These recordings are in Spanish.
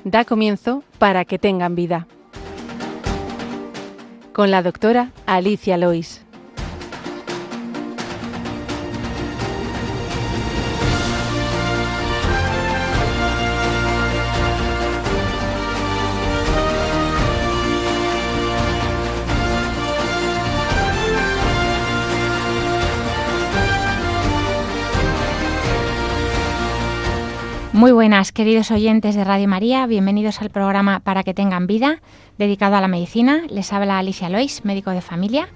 Da comienzo Para que tengan vida, con la doctora Alicia Lois. Muy buenas, queridos oyentes de Radio María, bienvenidos al programa Para que tengan vida, dedicado a la medicina. Les habla Alicia Lois, médico de familia.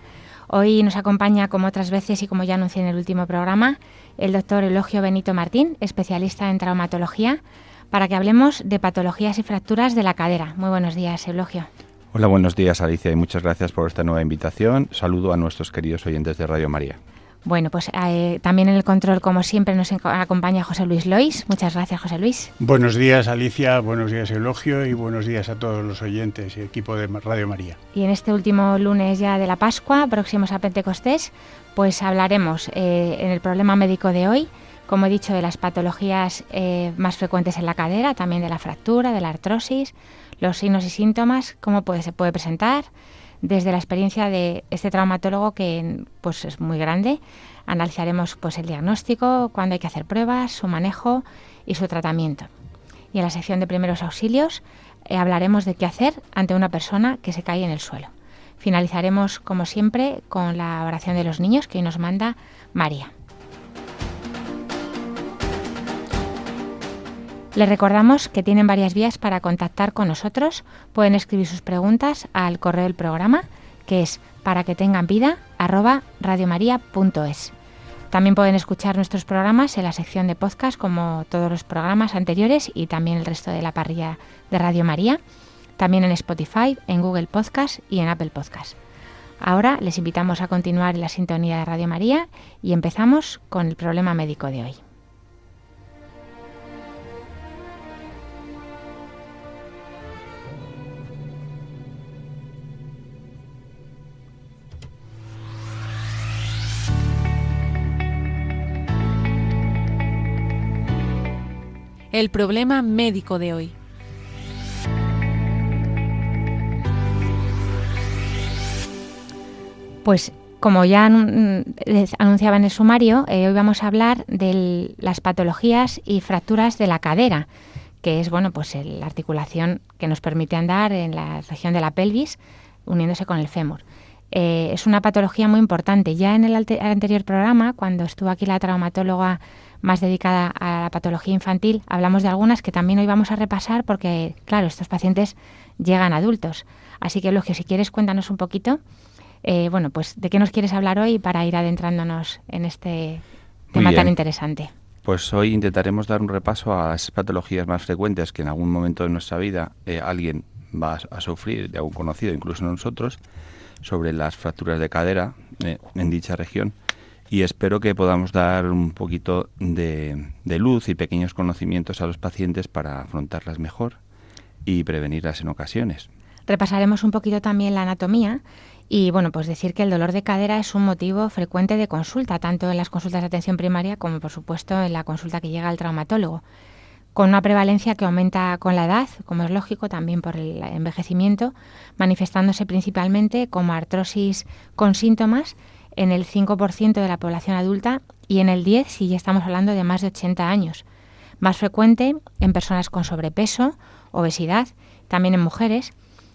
Hoy nos acompaña, como otras veces y como ya anuncié en el último programa, el doctor Eulogio Benito Martín, especialista en traumatología, para que hablemos de patologías y fracturas de la cadera. Muy buenos días, Eulogio. Hola, buenos días, Alicia, y muchas gracias por esta nueva invitación. Saludo a nuestros queridos oyentes de Radio María. Bueno, pues también en el control, como siempre, nos acompaña José Luis Lois. Muchas gracias, José Luis. Buenos días, Alicia, buenos días, Eulogio, y buenos días a todos los oyentes y equipo de Radio María. Y en este último lunes ya de la Pascua, próximos a Pentecostés, pues hablaremos en el problema médico de hoy, como he dicho, de las patologías más frecuentes en la cadera, también de la fractura, de la artrosis, los signos y síntomas, cómo se puede presentar. Desde la experiencia de este traumatólogo, que pues es muy grande, analizaremos pues el diagnóstico, cuándo hay que hacer pruebas, su manejo y su tratamiento. Y en la sección de primeros auxilios hablaremos de qué hacer ante una persona que se cae en el suelo. Finalizaremos, como siempre, con la oración de los niños que hoy nos manda María. Les recordamos que tienen varias vías para contactar con nosotros. Pueden escribir sus preguntas al correo del programa, que es paraquetenganvida@radiomaria.es. También pueden escuchar nuestros programas en la sección de podcast, como todos los programas anteriores y también el resto de la parrilla de Radio María. También en Spotify, en Google Podcast y en Apple Podcast. Ahora les invitamos a continuar en la sintonía de Radio María y empezamos con el problema médico de hoy. El problema médico de hoy. Pues como ya les anunciaba en el sumario, hoy vamos a hablar de las patologías y fracturas de la cadera, que es pues la articulación que nos permite andar en la región de la pelvis, uniéndose con el fémur. Es una patología muy importante. Ya en el anterior programa, cuando estuvo aquí la traumatóloga más dedicada a la patología infantil, hablamos de algunas que también hoy vamos a repasar porque, claro, estos pacientes llegan adultos. Así que, Eulogio, si quieres, cuéntanos un poquito, pues de qué nos quieres hablar hoy para ir adentrándonos en este tema tan interesante. Pues hoy intentaremos dar un repaso a las patologías más frecuentes que en algún momento de nuestra vida alguien va a sufrir, de algún conocido, incluso nosotros, sobre las fracturas de cadera en dicha región. Y espero que podamos dar un poquito de luz y pequeños conocimientos a los pacientes para afrontarlas mejor y prevenirlas en ocasiones. Repasaremos un poquito también la anatomía y pues decir que el dolor de cadera es un motivo frecuente de consulta, tanto en las consultas de atención primaria como, por supuesto, en la consulta que llega al traumatólogo, con una prevalencia que aumenta con la edad, como es lógico, también por el envejecimiento, manifestándose principalmente como artrosis con síntomas en el 5% de la población adulta y en el 10% si ya estamos hablando de más de 80 años. Más frecuente en personas con sobrepeso, obesidad, también en mujeres.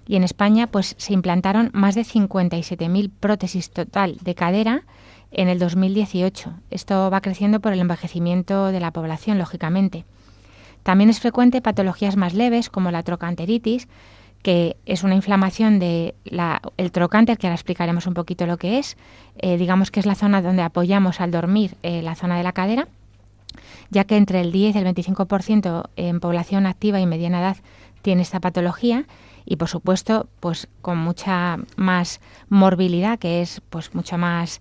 Y en España pues se implantaron más de 57.000 prótesis total de cadera en el 2018. Esto va creciendo por el envejecimiento de la población, lógicamente. También es frecuente patologías más leves como la trocanteritis, que es una inflamación del trocánter, que ahora explicaremos un poquito lo que es. Digamos que es la zona donde apoyamos al dormir, la zona de la cadera, ya que entre el 10 y el 25% en población activa y mediana edad tiene esta patología y, por supuesto, pues con mucha más morbilidad, que es pues mucho más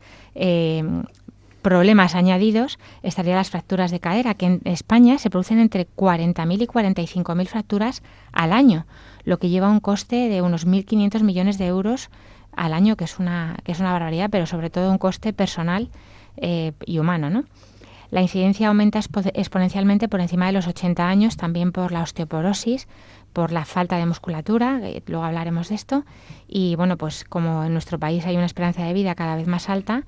problemas añadidos, estarían las fracturas de cadera, que en España se producen entre 40.000 y 45.000 fracturas al año, lo que lleva a un coste de unos 1.500 millones de euros al año, que es una barbaridad, pero sobre todo un coste personal y humano, ¿no? La incidencia aumenta exponencialmente por encima de los 80 años, también por la osteoporosis, por la falta de musculatura, luego hablaremos de esto, y bueno, pues como en nuestro país hay una esperanza de vida cada vez más alta,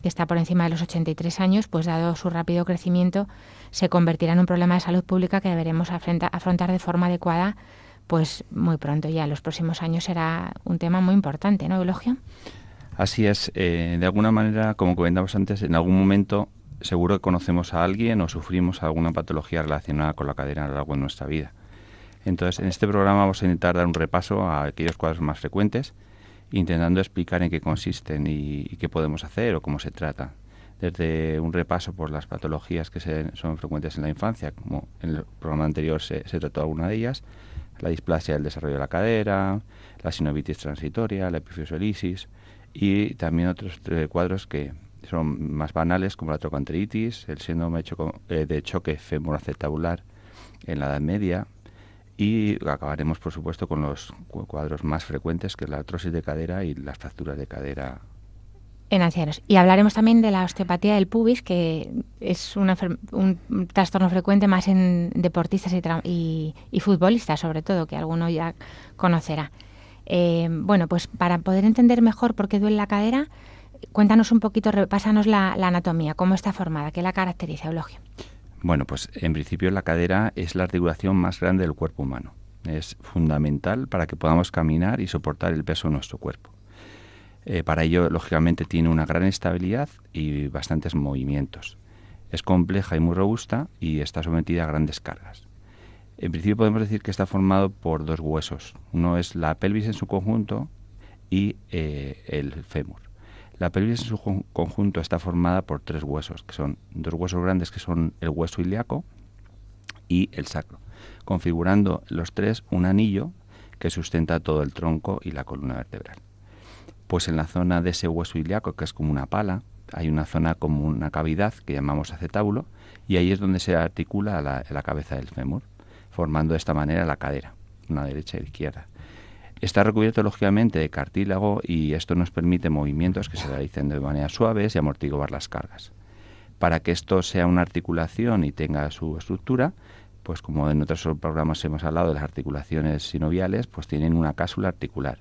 que está por encima de los 83 años, pues dado su rápido crecimiento, se convertirá en un problema de salud pública que deberemos afrontar de forma adecuada, pues muy pronto ya, en los próximos años será un tema muy importante, ¿no, Eulogio? Así es, de alguna manera, como comentamos antes, en algún momento seguro que conocemos a alguien o sufrimos alguna patología relacionada con la cadera a lo largo de nuestra vida. Entonces, en este programa vamos a intentar dar un repaso a aquellos cuadros más frecuentes, intentando explicar en qué consisten y qué podemos hacer o cómo se trata. Desde un repaso por las patologías que son frecuentes en la infancia, como en el programa anterior se trató alguna de ellas, la displasia del desarrollo de la cadera, la sinovitis transitoria, la epifisiolisis y también otros cuadros que son más banales como la trocanteritis, el síndrome de choque femoroacetabular en la Edad Media, y acabaremos, por supuesto, con los cuadros más frecuentes, que es la artrosis de cadera y las fracturas de cadera en ancianos. Y hablaremos también de la osteopatía del pubis, que es un trastorno frecuente más en deportistas y futbolistas, sobre todo, que alguno ya conocerá. Bueno, pues para poder entender mejor por qué duele la cadera, cuéntanos un poquito, repásanos la anatomía, cómo está formada, qué la caracteriza, Eulogio. Bueno, pues en principio la cadera es la articulación más grande del cuerpo humano. Es fundamental para que podamos caminar y soportar el peso de nuestro cuerpo. Para ello, lógicamente, tiene una gran estabilidad y bastantes movimientos. Es compleja y muy robusta y está sometida a grandes cargas. En principio podemos decir que está formado por dos huesos. Uno es la pelvis en su conjunto y el fémur. La pelvis en su conjunto está formada por tres huesos, que son dos huesos grandes, que son el hueso ilíaco y el sacro, configurando los tres un anillo que sustenta todo el tronco y la columna vertebral. Pues en la zona de ese hueso ilíaco, que es como una pala, hay una zona como una cavidad que llamamos acetábulo, y ahí es donde se articula la cabeza del fémur, formando de esta manera la cadera, una derecha y izquierda. Está recubierto lógicamente de cartílago y esto nos permite movimientos que se realicen de manera suaves y amortiguar las cargas. Para que esto sea una articulación y tenga su estructura, pues como en otros programas hemos hablado de las articulaciones sinoviales, pues tienen una cápsula articular.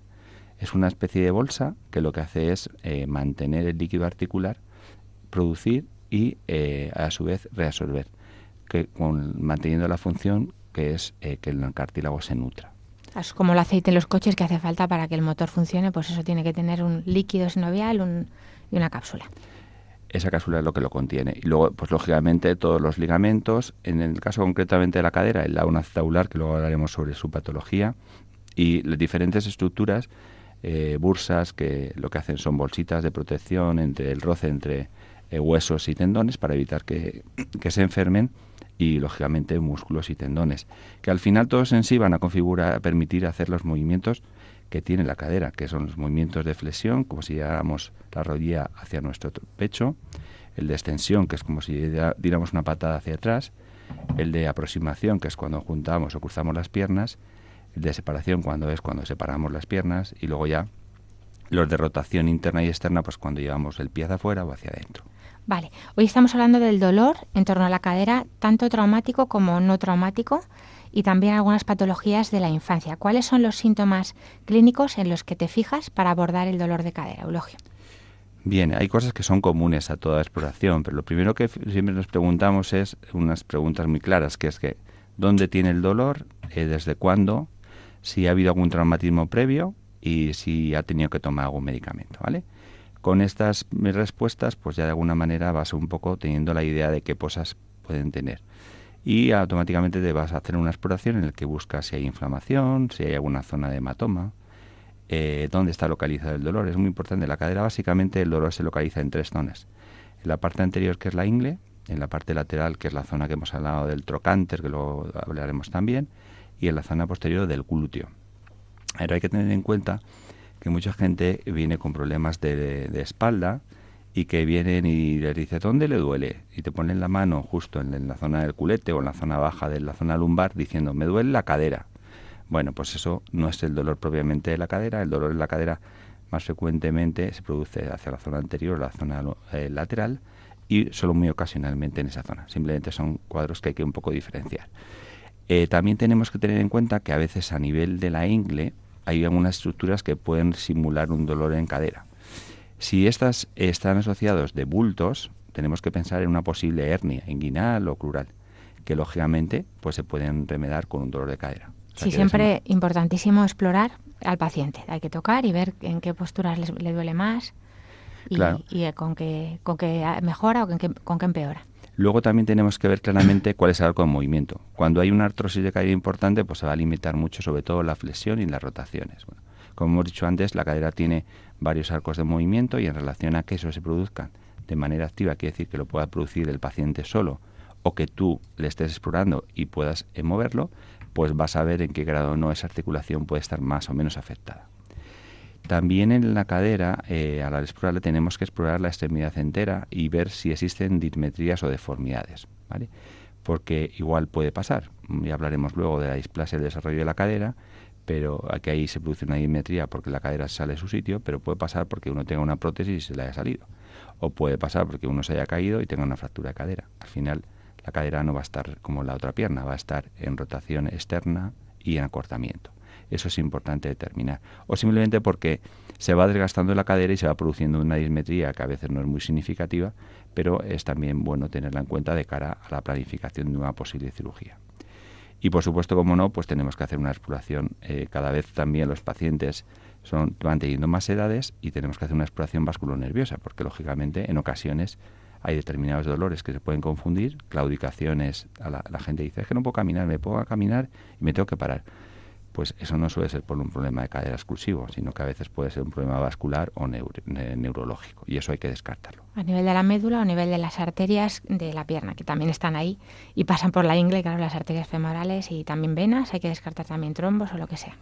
Es una especie de bolsa que lo que hace es mantener el líquido articular, producir y a su vez reabsorber, manteniendo la función que es que el cartílago se nutra. Es como el aceite en los coches que hace falta para que el motor funcione, pues eso tiene que tener un líquido sinovial y una cápsula. Esa cápsula es lo que lo contiene. Y luego, pues lógicamente, todos los ligamentos, en el caso concretamente de la cadera, el labrum acetabular, que luego hablaremos sobre su patología, y las diferentes estructuras, bursas, que lo que hacen son bolsitas de protección entre el roce entre huesos y tendones para evitar que se enfermen, y lógicamente músculos y tendones, que al final todos en sí van a permitir hacer los movimientos que tiene la cadera, que son los movimientos de flexión, como si lleváramos la rodilla hacia nuestro pecho, el de extensión, que es como si diéramos una patada hacia atrás, el de aproximación, que es cuando juntamos o cruzamos las piernas, el de separación, cuando separamos las piernas, y luego ya los de rotación interna y externa, pues cuando llevamos el pie hacia afuera o hacia adentro. Vale, hoy estamos hablando del dolor en torno a la cadera, tanto traumático como no traumático, y también algunas patologías de la infancia. ¿Cuáles son los síntomas clínicos en los que te fijas para abordar el dolor de cadera, Eulogio? Bien, hay cosas que son comunes a toda exploración, pero lo primero que siempre nos preguntamos es unas preguntas muy claras, que es que ¿dónde tiene el dolor? ¿Desde cuándo? Si ha habido algún traumatismo previo y si ha tenido que tomar algún medicamento, ¿vale? Con estas respuestas, pues ya de alguna manera vas un poco teniendo la idea de qué cosas pueden tener. Y automáticamente te vas a hacer una exploración en la que buscas si hay inflamación, si hay alguna zona de hematoma, dónde está localizado el dolor. Es muy importante. En la cadera básicamente el dolor se localiza en tres zonas. En la parte anterior, que es la ingle, en la parte lateral, que es la zona que hemos hablado del trocánter, que luego hablaremos también, y en la zona posterior del glúteo. Ahora hay que tener en cuenta que mucha gente viene con problemas de espalda y que vienen y les dice ¿dónde le duele? Y te ponen la mano justo en la zona del culete o en la zona baja de la zona lumbar diciendo me duele la cadera. Bueno, pues eso no es el dolor propiamente de la cadera. El dolor en la cadera más frecuentemente se produce hacia la zona anterior, la zona lateral, y solo muy ocasionalmente en esa zona. Simplemente son cuadros que hay que un poco diferenciar. También tenemos que tener en cuenta que a veces a nivel de la ingle hay algunas estructuras que pueden simular un dolor en cadera. Si estas están asociados de bultos, tenemos que pensar en una posible hernia inguinal o crural, que lógicamente pues se pueden remediar con un dolor de cadera. Sí, siempre importantísimo explorar al paciente. Hay que tocar y ver en qué posturas le duele más y, claro. y con qué mejora o con qué empeora. Luego también tenemos que ver claramente cuál es el arco de movimiento. Cuando hay una artrosis de cadera importante, pues se va a limitar mucho, sobre todo la flexión y las rotaciones. Bueno, como hemos dicho antes, la cadera tiene varios arcos de movimiento y en relación a que eso se produzca de manera activa, quiere decir que lo pueda producir el paciente solo o que tú le estés explorando y puedas moverlo, pues vas a ver en qué grado no esa articulación puede estar más o menos afectada. También en la cadera, al explorarla, tenemos que explorar la extremidad entera y ver si existen dismetrías o deformidades, ¿vale? Porque igual puede pasar. Ya hablaremos luego de la displasia y el desarrollo de la cadera, pero aquí ahí se produce una dismetría porque la cadera sale de su sitio, pero puede pasar porque uno tenga una prótesis y se le haya salido. O puede pasar porque uno se haya caído y tenga una fractura de cadera. Al final, la cadera no va a estar como la otra pierna, va a estar en rotación externa y en acortamiento. Eso es importante determinar. O simplemente porque se va desgastando la cadera y se va produciendo una dismetría que a veces no es muy significativa, pero es también bueno tenerla en cuenta de cara a la planificación de una posible cirugía. Y por supuesto, como no, pues tenemos que hacer una exploración. Cada vez también los pacientes van teniendo más edades y tenemos que hacer una exploración vasculonerviosa, porque lógicamente en ocasiones hay determinados dolores que se pueden confundir, claudicaciones. La gente dice, es que no puedo caminar, me puedo caminar y me tengo que parar. Pues eso no suele ser por un problema de cadera exclusivo, sino que a veces puede ser un problema vascular o neurológico, y eso hay que descartarlo. A nivel de la médula o a nivel de las arterias de la pierna, que también están ahí y pasan por la ingle, claro, las arterias femorales y también venas, hay que descartar también trombos o lo que sea.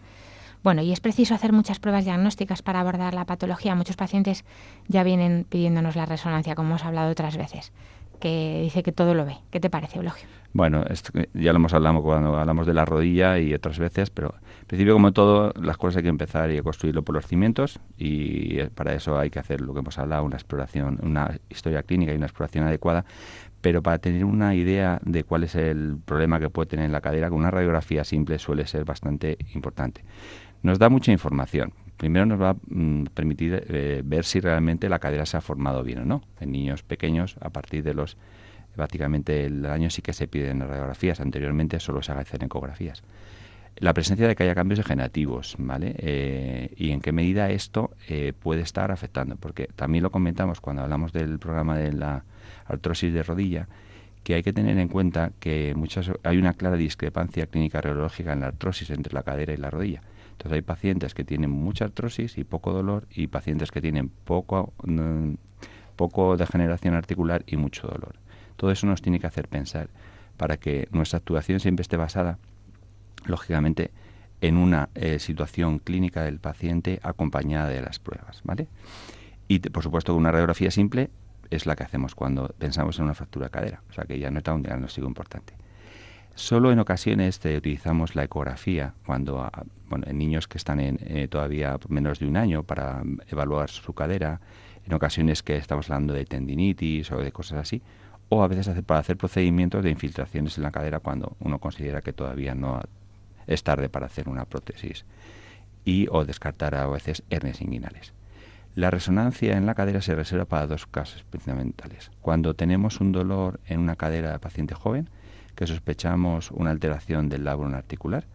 Bueno, y es preciso hacer muchas pruebas diagnósticas para abordar la patología. Muchos pacientes ya vienen pidiéndonos la resonancia, como hemos hablado otras veces, que dice que todo lo ve. ¿Qué te parece, Eulogio? Bueno, esto ya lo hemos hablado cuando hablamos de la rodilla y otras veces, pero en principio, como todo, las cosas hay que empezar y construirlo por los cimientos, y para eso hay que hacer lo que hemos hablado, una exploración, una historia clínica y una exploración adecuada. Pero para tener una idea de cuál es el problema que puede tener la cadera, con una radiografía simple suele ser bastante importante. Nos da mucha información. Primero nos va a permitir ver si realmente la cadera se ha formado bien o no. En niños pequeños, a partir de prácticamente el año sí que se piden radiografías. Anteriormente solo se hacen ecografías. La presencia de que haya cambios degenerativos, ¿vale? Y en qué medida esto puede estar afectando. Porque también lo comentamos cuando hablamos del programa de la artrosis de rodilla, que hay que tener en cuenta que hay una clara discrepancia clínica radiológica en la artrosis entre la cadera y la rodilla. Entonces hay pacientes que tienen mucha artrosis y poco dolor, y pacientes que tienen poco degeneración articular y mucho dolor. Todo eso nos tiene que hacer pensar para que nuestra actuación siempre esté basada, lógicamente, en una situación clínica del paciente acompañada de las pruebas, ¿vale? Y por supuesto una radiografía simple es la que hacemos cuando pensamos en una fractura de cadera, o sea que ya no está un diagnóstico importante. Solo en ocasiones utilizamos la ecografía cuando en niños que están todavía menos de un año para evaluar su cadera, en ocasiones que estamos hablando de tendinitis o de cosas así, o a veces para hacer procedimientos de infiltraciones en la cadera cuando uno considera que todavía no es tarde para hacer una prótesis, o descartar a veces hernias inguinales. La resonancia en la cadera se reserva para dos casos fundamentales. Cuando tenemos un dolor en una cadera de paciente joven, que sospechamos una alteración del labrum articular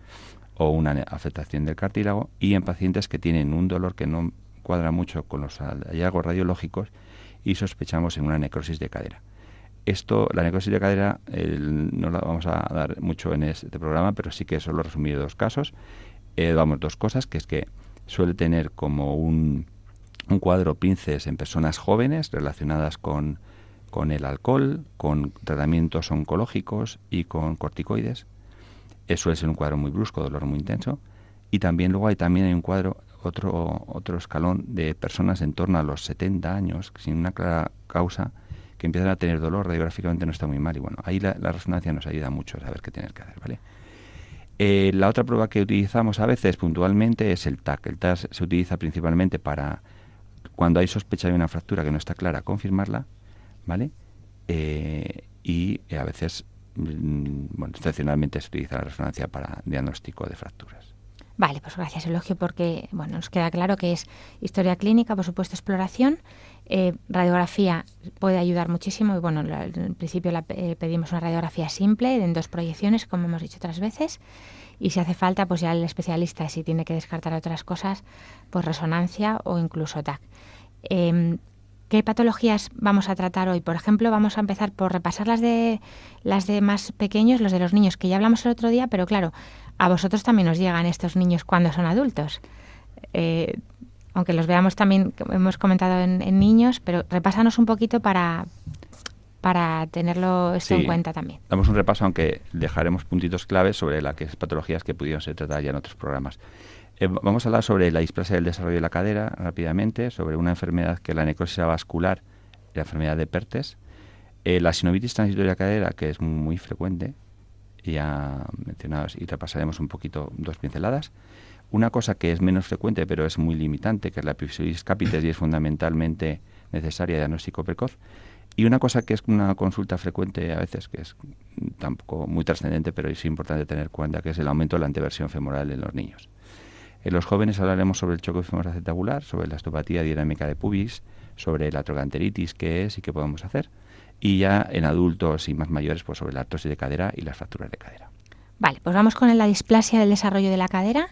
o una afectación del cartílago, y en pacientes que tienen un dolor que no cuadra mucho con los hallazgos radiológicos y sospechamos en una necrosis de cadera. La necrosis de cadera no la vamos a dar mucho en este programa, pero sí que solo resumir dos casos. Dos cosas, que es que suele tener como un cuadro pinces en personas jóvenes relacionadas con el alcohol, con tratamientos oncológicos y con corticoides. Eso suele ser un cuadro muy brusco, dolor muy intenso. Y también luego hay un cuadro, otro escalón de personas en torno a los 70 años, sin una clara causa, que empiezan a tener dolor. Radiográficamente no está muy mal, y bueno, ahí la resonancia nos ayuda mucho a saber qué tener que hacer, ¿vale? La otra prueba que utilizamos a veces puntualmente es el TAC. El TAC se utiliza principalmente para cuando hay sospecha de una fractura que no está clara, confirmarla, ¿vale? y a veces, excepcionalmente se utiliza la resonancia para diagnóstico de fracturas. Vale, pues gracias, Eulogio, porque nos queda claro que es historia clínica, por supuesto, exploración. Radiografía puede ayudar muchísimo y en principio pedimos una radiografía simple en 2 proyecciones, como hemos dicho otras veces, y si hace falta, pues ya el especialista, si tiene que descartar otras cosas, pues resonancia o incluso TAC. ¿Qué patologías vamos a tratar hoy? Por ejemplo, vamos a empezar por repasar las de más pequeños, los de los niños, que ya hablamos el otro día, pero claro, a vosotros también os llegan estos niños cuando son adultos. Aunque los veamos también, hemos comentado en niños, pero repásanos un poquito para tenerlo esto en cuenta también. Damos un repaso, aunque dejaremos puntitos claves sobre las patologías que pudieron ser tratadas ya en otros programas. Vamos a hablar sobre la displasia del desarrollo de la cadera rápidamente, sobre una enfermedad que es la necrosis avascular, la enfermedad de Perthes, la sinovitis transitoria de la cadera, que es muy frecuente, ya mencionados, y repasaremos un poquito 2 pinceladas. Una cosa que es menos frecuente, pero es muy limitante, que es la episiosis capitis y es fundamentalmente necesaria diagnóstico precoz. Y una cosa que es una consulta frecuente a veces, que es tampoco muy trascendente, pero es importante tener en cuenta, que es el aumento de la anteversión femoral en los niños. En los jóvenes hablaremos sobre el choque femoral acetabular, sobre la osteopatía dinámica de pubis, sobre la trocanteritis, qué es y qué podemos hacer. Y ya en adultos y más mayores, pues sobre la artrosis de cadera y las fracturas de cadera. Vale, pues vamos con la displasia del desarrollo de la cadera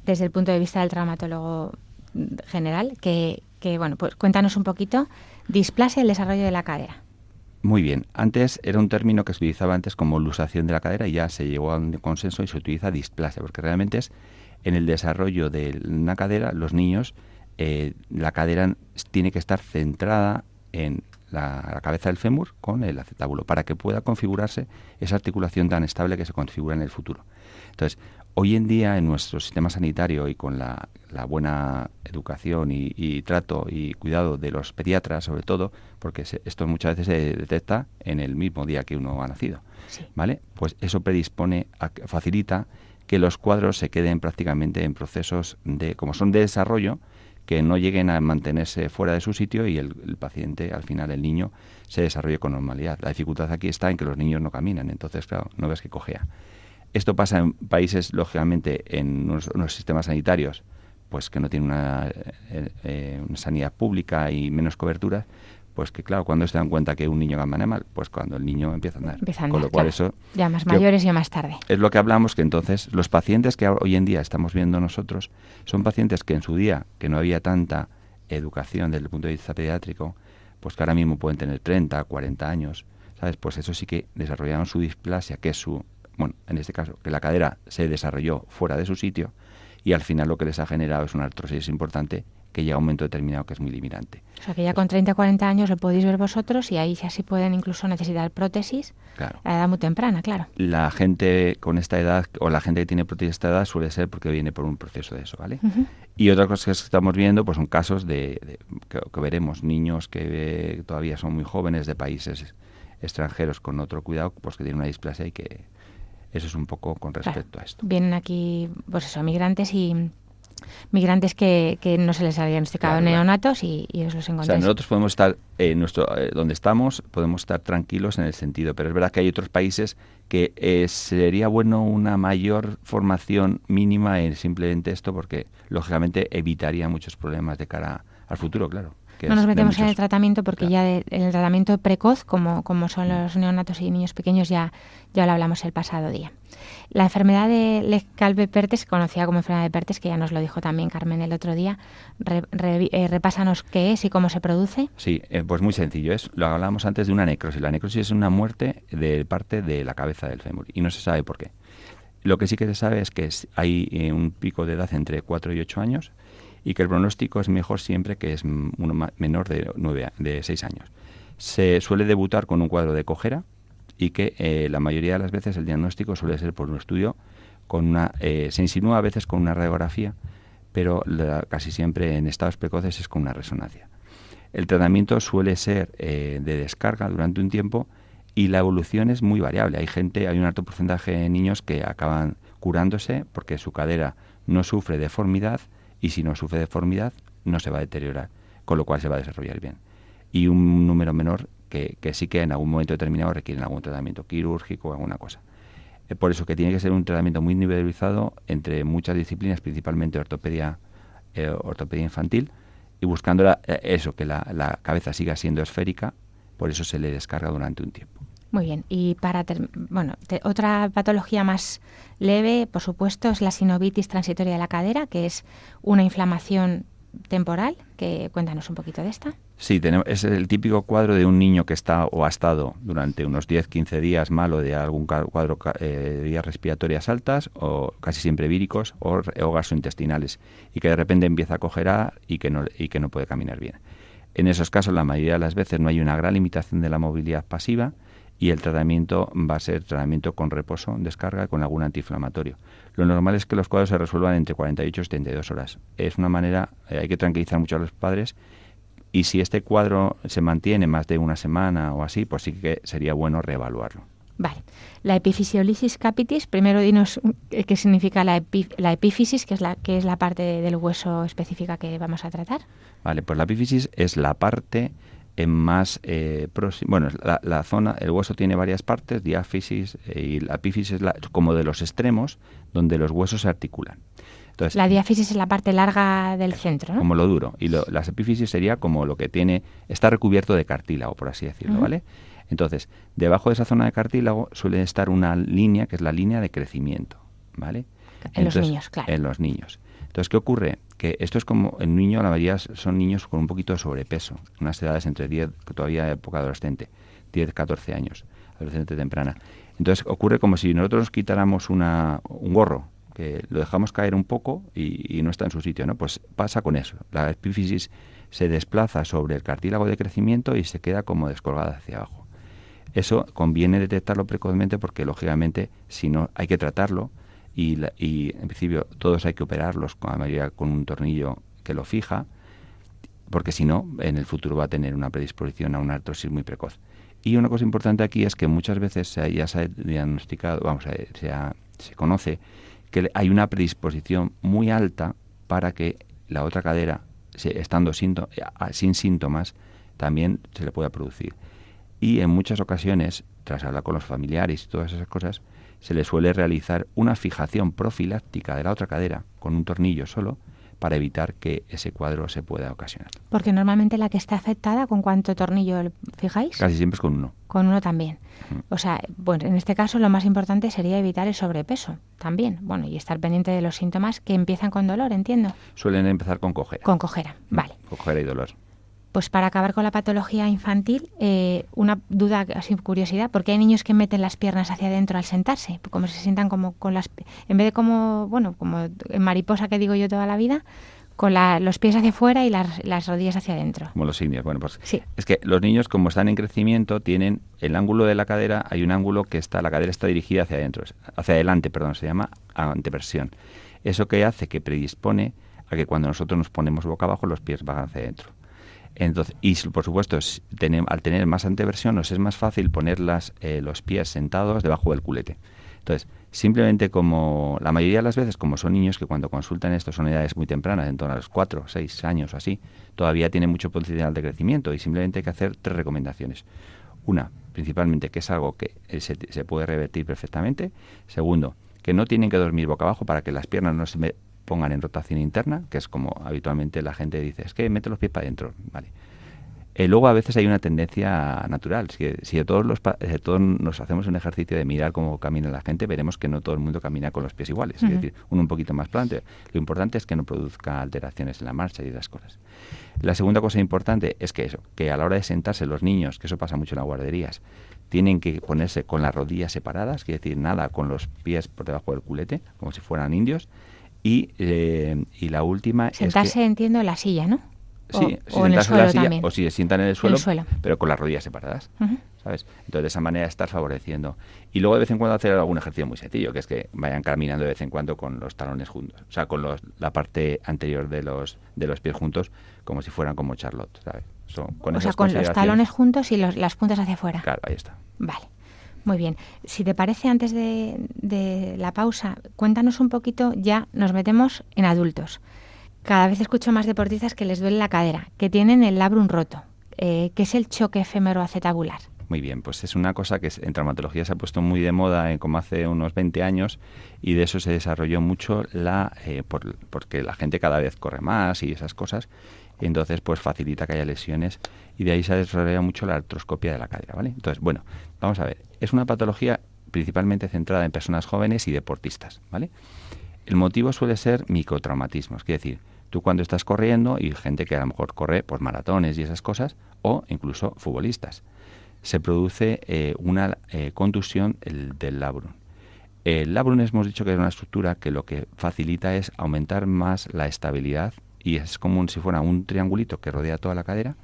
desde el punto de vista del traumatólogo general, que pues cuéntanos un poquito, displasia del desarrollo de la cadera. Muy bien, antes era un término que se utilizaba antes como luxación de la cadera y ya se llegó a un consenso y se utiliza displasia, porque realmente es en el desarrollo de una cadera, los niños, la cadera tiene que estar centrada en la cabeza del fémur con el acetábulo para que pueda configurarse esa articulación tan estable que se configura en el futuro. Entonces, hoy en día en nuestro sistema sanitario y con la buena educación y trato y cuidado de los pediatras, sobre todo, porque esto muchas veces se detecta en el mismo día que uno ha nacido, sí. ¿Vale? Pues eso facilita que los cuadros se queden prácticamente en procesos como son de desarrollo, que no lleguen a mantenerse fuera de su sitio y el paciente, al final el niño, se desarrolle con normalidad. La dificultad aquí está en que los niños no caminan, entonces, claro, no ves que cojea. Esto pasa en países, lógicamente, en unos sistemas sanitarios, pues que no tienen una sanidad pública y menos cobertura, pues que claro, cuando se dan cuenta que un niño camina mal, pues cuando el niño empieza a andar. Con lo cual claro, eso ya más mayores y más tarde. Es lo que hablamos, que entonces los pacientes que hoy en día estamos viendo nosotros son pacientes que en su día, que no había tanta educación desde el punto de vista pediátrico, pues que ahora mismo pueden tener 30, 40 años, ¿sabes? Pues eso sí que desarrollaron su displasia, que es en este caso, que la cadera se desarrolló fuera de su sitio y al final lo que les ha generado es una artrosis importante que llega a un momento determinado que es muy limitante. O sea que ya con 30 o 40 años lo podéis ver vosotros y ahí ya sí pueden incluso necesitar prótesis, claro, a edad muy temprana, claro. La gente con esta edad o la gente que tiene prótesis a esta edad suele ser porque viene por un proceso de eso, ¿vale? Uh-huh. Y otra cosa que estamos viendo pues son casos que veremos, niños que todavía son muy jóvenes de países extranjeros con otro cuidado, pues que tienen una displasia y que eso es un poco con respecto a esto. Vienen aquí, pues eso, migrantes que no se les ha diagnosticado neonatos y os los encontráis. O sea, nosotros podemos estar donde estamos, podemos estar tranquilos en el sentido, pero es verdad que hay otros países que sería bueno una mayor formación mínima en simplemente esto, porque lógicamente evitaría muchos problemas de cara al futuro, claro. No nos metemos en el tratamiento porque ya en el tratamiento precoz, como son los neonatos y niños pequeños, ya lo hablamos el pasado día. La enfermedad de Leckalve-Perthes, conocida como enfermedad de Perthes, que ya nos lo dijo también Carmen el otro día, repásanos qué es y cómo se produce. Sí, pues muy sencillo. Lo hablábamos antes de una necrosis. La necrosis es una muerte de parte de la cabeza del fémur y no se sabe por qué. Lo que sí que se sabe es que hay un pico de edad entre 4 y 8 años y que el pronóstico es mejor siempre que es uno menor de 6 años. Se suele debutar con un cuadro de cojera y que la mayoría de las veces el diagnóstico suele ser por un estudio se insinúa a veces con una radiografía, pero casi siempre en estados precoces es con una resonancia. El tratamiento suele ser de descarga durante un tiempo y la evolución es muy variable. Hay un alto porcentaje de niños que acaban curándose porque su cadera no sufre deformidad y si no sufre deformidad no se va a deteriorar, con lo cual se va a desarrollar bien. Y un número menor que sí que en algún momento determinado requieren algún tratamiento quirúrgico o alguna cosa. Por eso que tiene que ser un tratamiento muy individualizado entre muchas disciplinas, principalmente ortopedia infantil, y buscando que la cabeza siga siendo esférica, por eso se le descarga durante un tiempo. Muy bien, y otra patología más leve, por supuesto, es la sinovitis transitoria de la cadera, que es una inflamación temporal. Cuéntanos un poquito de esta. Sí, es el típico cuadro de un niño que está o ha estado durante unos 10-15 días malo de algún cuadro de vías respiratorias altas, o casi siempre víricos o gastrointestinales, y que de repente empieza a cojear y que no puede caminar bien. En esos casos, la mayoría de las veces no hay una gran limitación de la movilidad pasiva, y el tratamiento va a ser tratamiento con reposo, descarga, con algún antiinflamatorio. Lo normal es que los cuadros se resuelvan entre 48 y 72 horas. Es una manera, hay que tranquilizar mucho a los padres, y si este cuadro se mantiene más de una semana o así, pues sí que sería bueno reevaluarlo. Vale. La epifisiolisis capitis, primero dinos qué significa la epífisis, que es la parte del hueso específica que vamos a tratar. Vale, pues la epífisis es la parte más próxima. Bueno, la zona, el hueso tiene varias partes, diáfisis, y la epífisis es como de los extremos donde los huesos se articulan. Entonces, la diáfisis es la parte larga del centro, ¿no? Como lo duro. Y las epífisis sería como lo que está recubierto de cartílago, por así decirlo, ¿vale? Entonces, debajo de esa zona de cartílago suele estar una línea que es la línea de crecimiento, ¿vale? Los niños, claro. En los niños. Entonces, ¿qué ocurre? Que esto es como el niño, la mayoría son niños con un poquito de sobrepeso, unas edades entre 10, todavía época adolescente, 10, 14 años, adolescente temprana. Entonces, ocurre como si nosotros nos quitáramos un gorro, que lo dejamos caer un poco y no está en su sitio, ¿no? Pues pasa con eso. La epífisis se desplaza sobre el cartílago de crecimiento y se queda como descolgada hacia abajo. Eso conviene detectarlo precozmente porque, lógicamente, si no, hay que tratarlo y en principio todos hay que operarlos, con la mayoría con un tornillo que lo fija, porque si no, en el futuro va a tener una predisposición a una artrosis muy precoz. Y una cosa importante aquí es que muchas veces ya se ha diagnosticado, se conoce que hay una predisposición muy alta para que la otra cadera, estando sin síntomas, también se le pueda producir. Y en muchas ocasiones, tras hablar con los familiares y todas esas cosas, se le suele realizar una fijación profiláctica de la otra cadera con un tornillo solo para evitar que ese cuadro se pueda ocasionar. Porque normalmente la que está afectada, ¿con cuánto tornillo fijáis? Casi siempre es con uno. Con uno también. O sea, bueno, en este caso lo más importante sería evitar el sobrepeso también. Bueno, y estar pendiente de los síntomas que empiezan con dolor, entiendo. Suelen empezar con cojera. Con cojera, vale. Cojera y dolor. Pues para acabar con la patología infantil, una duda, así curiosidad, ¿por qué hay niños que meten las piernas hacia adentro al sentarse? Como se sientan como con en vez de como en mariposa que digo yo toda la vida, con los pies hacia afuera y las rodillas hacia adentro. Como los indios. Bueno, pues sí. Es que los niños, como están en crecimiento, tienen el ángulo de la cadera, hay un ángulo la cadera está dirigida hacia adelante, se llama anteversión. Eso que hace que predispone a que cuando nosotros nos ponemos boca abajo, los pies van hacia adentro. Entonces, y por supuesto, al tener más anteversión, nos es más fácil poner los pies sentados debajo del culete. Entonces, simplemente como la mayoría de las veces, como son niños que cuando consultan esto son edades muy tempranas, en torno a los 4, 6 años o así, todavía tienen mucho potencial de crecimiento y simplemente hay que hacer 3 recomendaciones. Una, principalmente, que es algo que se puede revertir perfectamente. Segundo, que no tienen que dormir boca abajo para que las piernas no se pongan en rotación interna, que es como habitualmente la gente dice, es que mete los pies para adentro, ¿vale? Luego a veces hay una tendencia natural. Si todos nos hacemos un ejercicio de mirar cómo camina la gente, veremos que no todo el mundo camina con los pies iguales. Es decir, uno un poquito más plante. Lo importante es que no produzca alteraciones en la marcha y esas cosas. La segunda cosa importante es que a la hora de sentarse los niños, que eso pasa mucho en las guarderías, tienen que ponerse con las rodillas separadas, quiere decir nada con los pies por debajo del culete, como si fueran indios. Y la última sentarse, es que, entiendo, en la silla, ¿no? Sí, o en el suelo también. O si se sientan en el suelo, pero con las rodillas separadas, ¿sabes? Entonces, de esa manera estar favoreciendo. Y luego de vez en cuando hacer algún ejercicio muy sencillo, que es que vayan caminando de vez en cuando con los talones juntos. O sea, con la parte anterior de los pies juntos, como si fueran como Charlotte, ¿sabes? Con los talones juntos y las puntas hacia afuera. Claro, ahí está. Vale. Muy bien. Si te parece, antes de la pausa, cuéntanos un poquito, ya nos metemos en adultos. Cada vez escucho más deportistas que les duele la cadera, que tienen el labrum roto. ¿qué es el choque efémero-acetabular? Muy bien, pues es una cosa que en traumatología se ha puesto muy de moda como hace unos 20 años, y de eso se desarrolló mucho porque la gente cada vez corre más y esas cosas, y entonces pues facilita que haya lesiones, y de ahí se ha desarrollado mucho la artroscopia de la cadera, ¿vale? Entonces, bueno, vamos a ver, es una patología principalmente centrada en personas jóvenes y deportistas, ¿vale? El motivo suele ser microtraumatismos, quiere decir, tú cuando estás corriendo, y gente que a lo mejor corre por maratones y esas cosas, o incluso futbolistas, se produce una contusión del labrum. El labrum hemos dicho que es una estructura que lo que facilita es aumentar más la estabilidad, y es como si fuera un triangulito que rodea toda la cadera,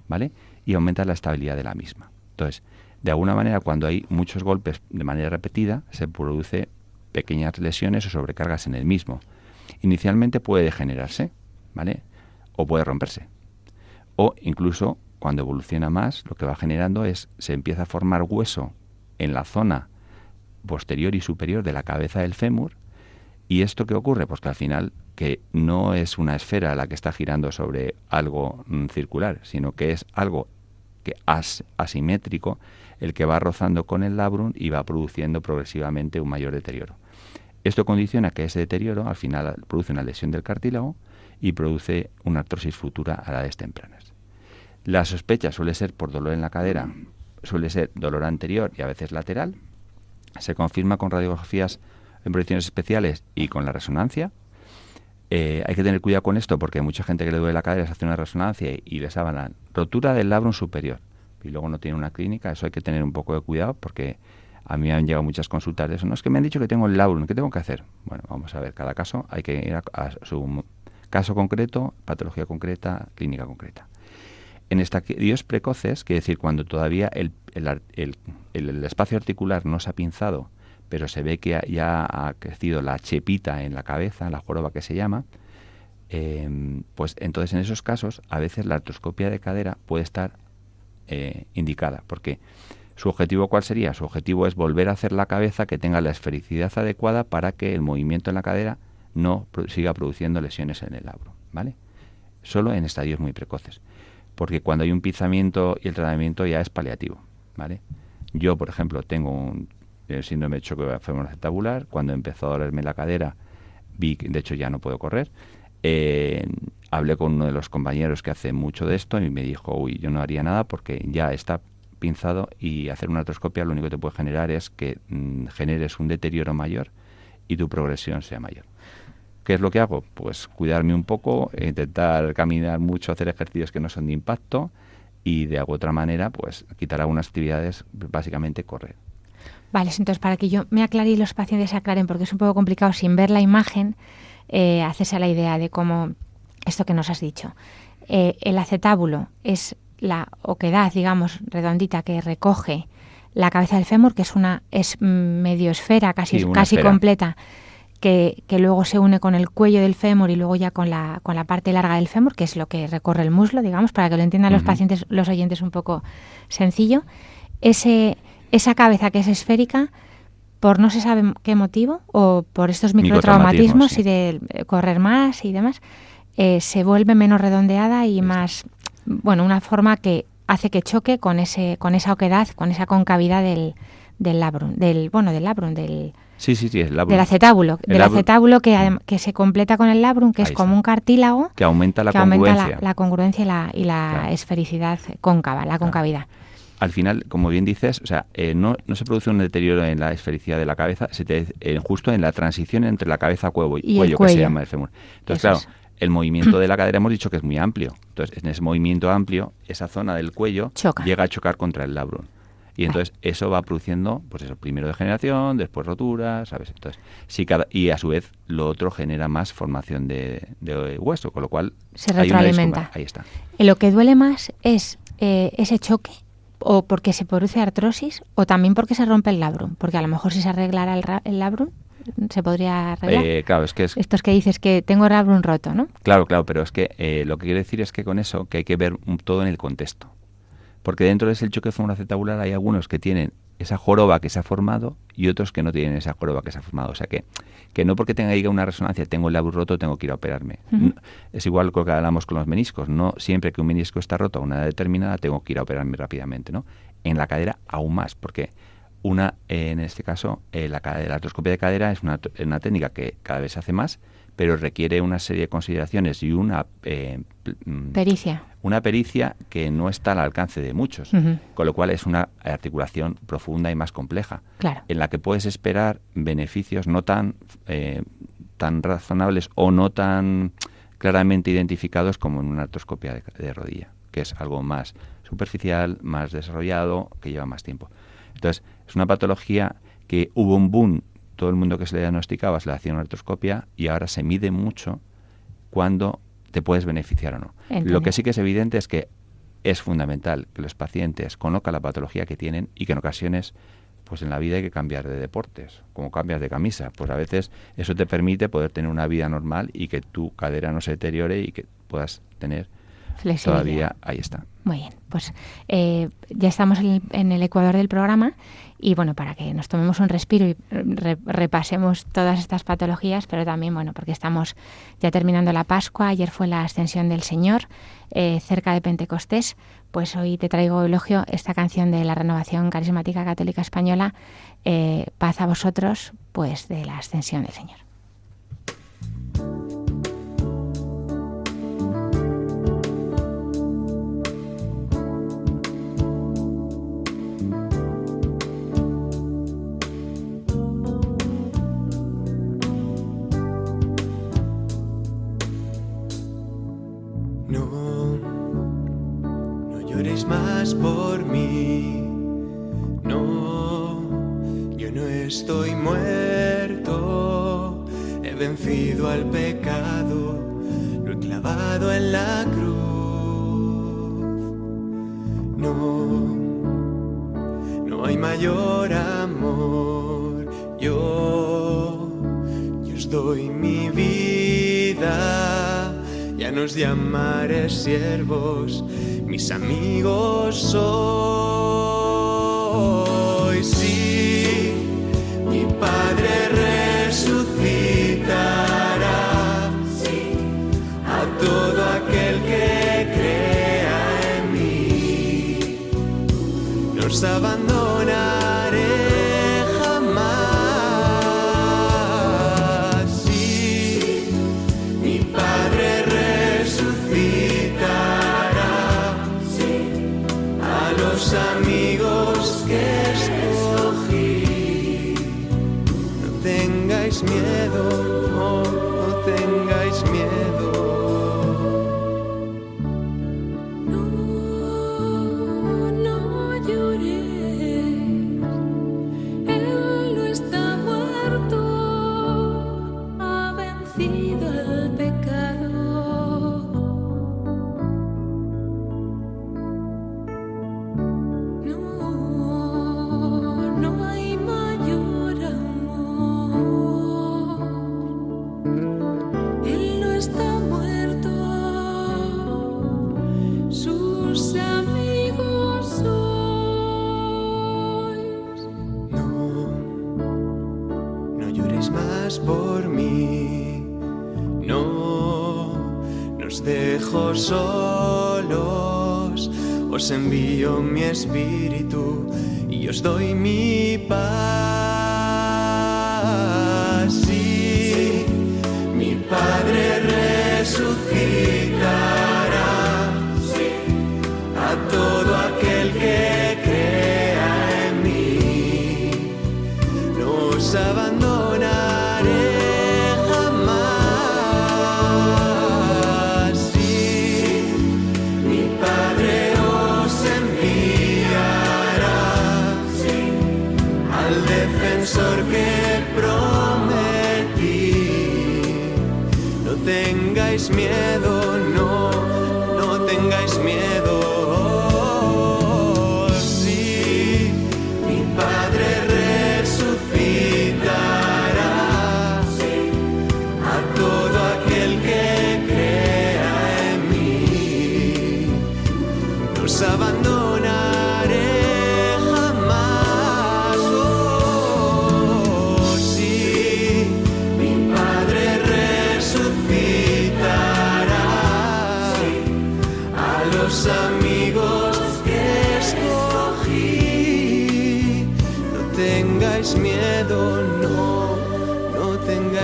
¿vale? Y aumenta la estabilidad de la misma. Entonces, de alguna manera, cuando hay muchos golpes de manera repetida, se produce pequeñas lesiones o sobrecargas en el mismo. Inicialmente puede degenerarse, ¿vale? O puede romperse. O incluso, cuando evoluciona más, lo que va generando se empieza a formar hueso en la zona posterior y superior de la cabeza del fémur. ¿Y esto qué ocurre? Pues que al final, que no es una esfera la que está girando sobre algo circular, sino que es algo que asimétrico, el que va rozando con el labrum y va produciendo progresivamente un mayor deterioro. Esto condiciona que ese deterioro al final produce una lesión del cartílago y produce una artrosis futura a edades tempranas. La sospecha suele ser por dolor en la cadera, suele ser dolor anterior y a veces lateral. Se confirma con radiografías en proyecciones especiales y con la resonancia. Hay que tener cuidado con esto porque hay mucha gente que le duele la cadera, se hace una resonancia y les hablan rotura del labrum superior y luego no tiene una clínica. Eso hay que tener un poco de cuidado porque a mí me han llegado muchas consultas de eso. No, es que me han dicho que tengo el labrum, ¿qué tengo que hacer? Bueno, vamos a ver, cada caso hay que ir a su caso concreto, patología concreta, clínica concreta. En estadios precoces, quiere decir cuando todavía el espacio articular no se ha pinzado, pero se ve que ya ha crecido la chepita en la cabeza, la joroba que se llama, pues entonces en esos casos a veces la artroscopia de cadera puede estar indicada, porque su objetivo, ¿cuál sería? Su objetivo es volver a hacer la cabeza que tenga la esfericidad adecuada para que el movimiento en la cadera no siga produciendo lesiones en el labrum, ¿vale? Solo en estadios muy precoces, porque cuando hay un pinzamiento y el tratamiento ya es paliativo, ¿vale? Yo, por ejemplo, tengo el síndrome de choque femoroacetabular. Cuando empezó a dolerme la cadera, vi que de hecho ya no puedo correr. Hablé con uno de los compañeros que hace mucho de esto y me dijo, uy, yo no haría nada porque ya está pinzado y hacer una artroscopia lo único que te puede generar es que generes un deterioro mayor y tu progresión sea mayor. ¿Qué es lo que hago? Pues cuidarme un poco, intentar caminar mucho, hacer ejercicios que no son de impacto y de otra manera pues quitar algunas actividades, básicamente correr. Vale, entonces para que yo me aclare y los pacientes se aclaren, porque es un poco complicado sin ver la imagen, hacerse a la idea de cómo esto que nos has dicho. El acetábulo es la oquedad, digamos, redondita que recoge la cabeza del fémur, que es medio esfera, casi esfera completa, que luego se une con el cuello del fémur y luego ya con la parte larga del fémur, que es lo que recorre el muslo, digamos, para que lo entiendan los pacientes, los oyentes, un poco sencillo. Esa cabeza que es esférica, por no se sabe qué motivo, o por estos microtraumatismos sí, y de correr más y demás, se vuelve menos redondeada y más, bueno, una forma que hace que choque con esa oquedad, con esa concavidad del labrum, del acetábulo, acetábulo que se completa con el labrum, que es como un cartílago que aumenta la congruencia, la congruencia y la claro, esfericidad cóncava, la concavidad. Al final, como bien dices, o sea, no se produce un deterioro en la esfericidad de la cabeza, justo en la transición entre la cabeza y cuello, que se llama el fémur. Entonces, claro, el movimiento de la cadera hemos dicho que es muy amplio. Entonces, en ese movimiento amplio, esa zona del cuello llega a chocar contra el labrum. Y entonces eso va produciendo, pues eso, primero degeneración, después rotura, ¿sabes? Entonces, y a su vez lo otro genera más formación de hueso, con lo cual se retroalimenta. Ahí está. Lo que duele más es ese choque, o porque se produce artrosis, o también porque se rompe el labrum, porque a lo mejor si se arreglara el labrum se podría arreglar. Claro, es que estos que dices que tengo el labrum roto, ¿no? Claro, pero es que lo que quiero decir es que con eso que hay que ver todo en el contexto. Porque dentro de ese choque femoroacetabular hay algunos que tienen esa joroba que se ha formado y otros que no tienen esa joroba que se ha formado. O sea que no porque tenga ahí una resonancia, tengo el labio roto, tengo que ir a operarme. Es igual con lo que hablamos con los meniscos. No siempre que un menisco está roto a una edad determinada tengo que ir a operarme rápidamente, ¿no? En la cadera aún más, porque en este caso, la artroscopia de cadera es una técnica que cada vez se hace más, pero requiere una serie de consideraciones y una pericia que no está al alcance de muchos, con lo cual es una articulación profunda y más compleja, claro, en la que puedes esperar beneficios no tan razonables o no tan claramente identificados como en una artroscopia de rodilla, que es algo más superficial, más desarrollado, que lleva más tiempo. Entonces, es una patología que hubo un boom, todo el mundo que se le diagnosticaba se le hacía una artroscopia y ahora se mide mucho cuando te puedes beneficiar o no. Entiendo. Lo que sí que es evidente es que es fundamental que los pacientes conozcan la patología que tienen y que en ocasiones, pues en la vida hay que cambiar de deportes, como cambias de camisa. Pues a veces eso te permite poder tener una vida normal y que tu cadera no se deteriore y que puedas tener todavía, ahí está. Muy bien, pues ya estamos en el ecuador del programa y bueno, para que nos tomemos un respiro y repasemos todas estas patologías, pero también, bueno, porque estamos ya terminando la Pascua, ayer fue la Ascensión del Señor, cerca de Pentecostés, pues hoy te traigo, Eulogio, esta canción de la Renovación Carismática Católica Española, Paz a vosotros, pues de la Ascensión del Señor. Más por mí, no, yo no estoy muerto, he vencido al pecado, lo he clavado en la cruz, no hay mayor amor, yo os doy mi vida, ya no os llamaré siervos, mis amigos sois. Sí, mi Padre resucitará, sí, a todo aquel que crea en mí. No os abandonaré jamás. Sí, mi Padre resucitará los amigos que escogí. No tengáis miedo, no tengáis miedo. No lloréis, Él no está muerto, ha vencido el pecado. Solos, os envío mi espíritu y os doy mi paz. Sí, mi Padre resucitará, sí, a todo aquel que crea en mí. No os abandonaré jamás. Que prometí, no tengáis miedo, no tengáis miedo. Sí, mi Padre resucitará, sí, a todo aquel que crea en mí. No os abandonaré jamás.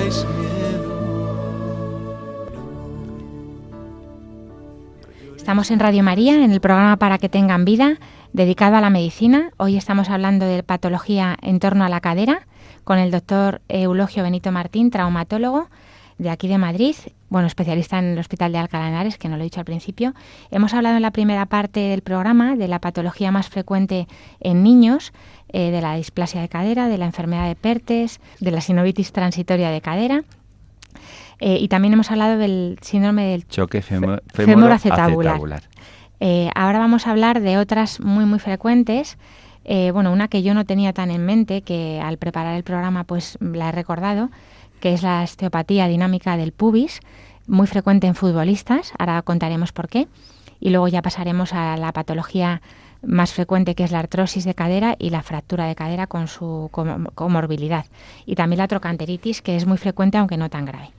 tengáis miedo. Estamos en Radio María, en el programa Para que tengan vida, dedicado a la medicina. Hoy estamos hablando de patología en torno a la cadera con el doctor Eulogio Benito Martín, traumatólogo de aquí de Madrid, bueno, especialista en el Hospital de Alcalá de Henares, que no lo he dicho al principio. Hemos hablado en la primera parte del programa de la patología más frecuente en niños, de la displasia de cadera, de la enfermedad de Pertes, de la sinovitis transitoria de cadera. Y también hemos hablado del síndrome del choque femoroacetabular. Ahora vamos a hablar de otras muy, muy frecuentes. Una que yo no tenía tan en mente, que al preparar el programa pues la he recordado, que es la osteopatía dinámica del pubis, muy frecuente en futbolistas. Ahora contaremos por qué. Y luego ya pasaremos a la patología más frecuente, que es la artrosis de cadera y la fractura de cadera con su comorbilidad. Y también la trocanteritis, que es muy frecuente, aunque no tan grave.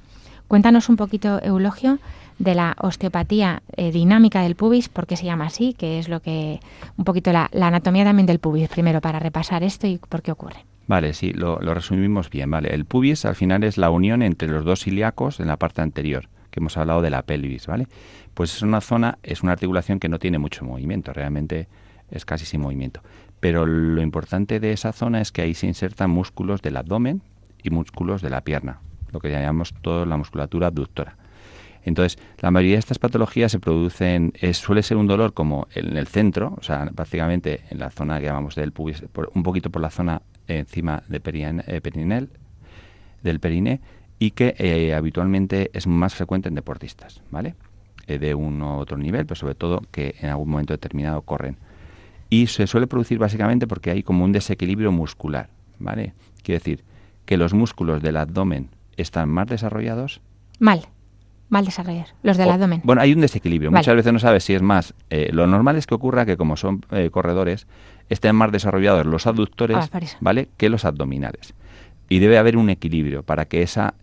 Cuéntanos un poquito, Eulogio, de la osteopatía dinámica del pubis, por qué se llama así, que es lo que un poquito la anatomía también del pubis, primero para repasar esto y por qué ocurre. Vale, sí, lo resumimos bien, ¿vale? El pubis al final es la unión entre los dos ilíacos en la parte anterior, que hemos hablado de la pelvis, ¿vale? Pues es una zona, es una articulación que no tiene mucho movimiento, realmente es casi sin movimiento. Pero lo importante de esa zona es que ahí se insertan músculos del abdomen y músculos de la pierna, lo que llamamos toda la musculatura abductora. Entonces, la mayoría de estas patologías se producen, suele ser un dolor como en el centro, o sea, prácticamente en la zona que llamamos del pubis, un poquito por la zona encima de del periné, y que habitualmente es más frecuente en deportistas, ¿vale? De un u otro nivel, pero sobre todo que en algún momento determinado corren. Y se suele producir básicamente porque hay como un desequilibrio muscular, ¿vale? Quiere decir que los músculos del abdomen están más desarrollados. Mal desarrollados, los del abdomen. Bueno, hay un desequilibrio. Vale. Muchas veces no sabes si es más. Lo normal es que ocurra que como son corredores, estén más desarrollados los abductores, ¿vale?, que los abdominales. Y debe haber un equilibrio para que esa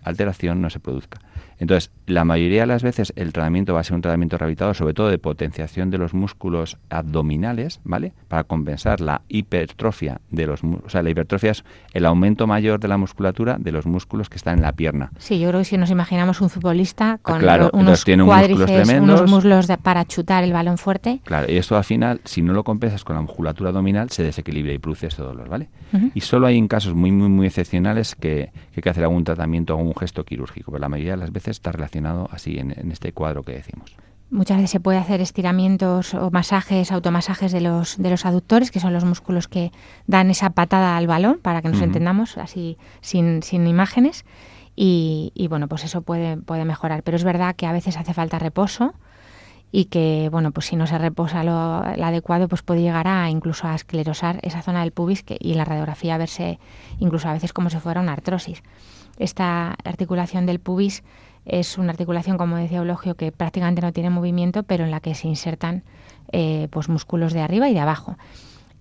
alteración no se produzca. Entonces, la mayoría de las veces el tratamiento va a ser un tratamiento rehabilitador, sobre todo de potenciación de los músculos abdominales, ¿vale?, para compensar la hipertrofia de los músculos. O sea, la hipertrofia es el aumento mayor de la musculatura de los músculos que están en la pierna. Sí, yo creo que si nos imaginamos un futbolista con unos cuádriceps, unos músculos para chutar el balón fuerte. Claro, y esto al final, si no lo compensas con la musculatura abdominal, se desequilibra y produce ese dolor, ¿vale? Uh-huh. Y solo hay en casos muy, muy, muy excepcionales que hay que hacer algún tratamiento o algún gesto quirúrgico, pero la mayoría de las veces está relacionado así en este cuadro que decimos. Muchas veces se puede hacer estiramientos o masajes, automasajes de los aductores, que son los músculos que dan esa patada al balón, para que nos entendamos así sin imágenes. Y bueno, pues eso puede mejorar. Pero es verdad que a veces hace falta reposo y que, bueno, pues si no se reposa lo adecuado, pues puede llegar incluso a esclerosar esa zona del pubis y en la radiografía verse incluso a veces como si fuera una artrosis. Esta articulación del pubis es una articulación, como decía Eulogio, que prácticamente no tiene movimiento, pero en la que se insertan pues músculos de arriba y de abajo.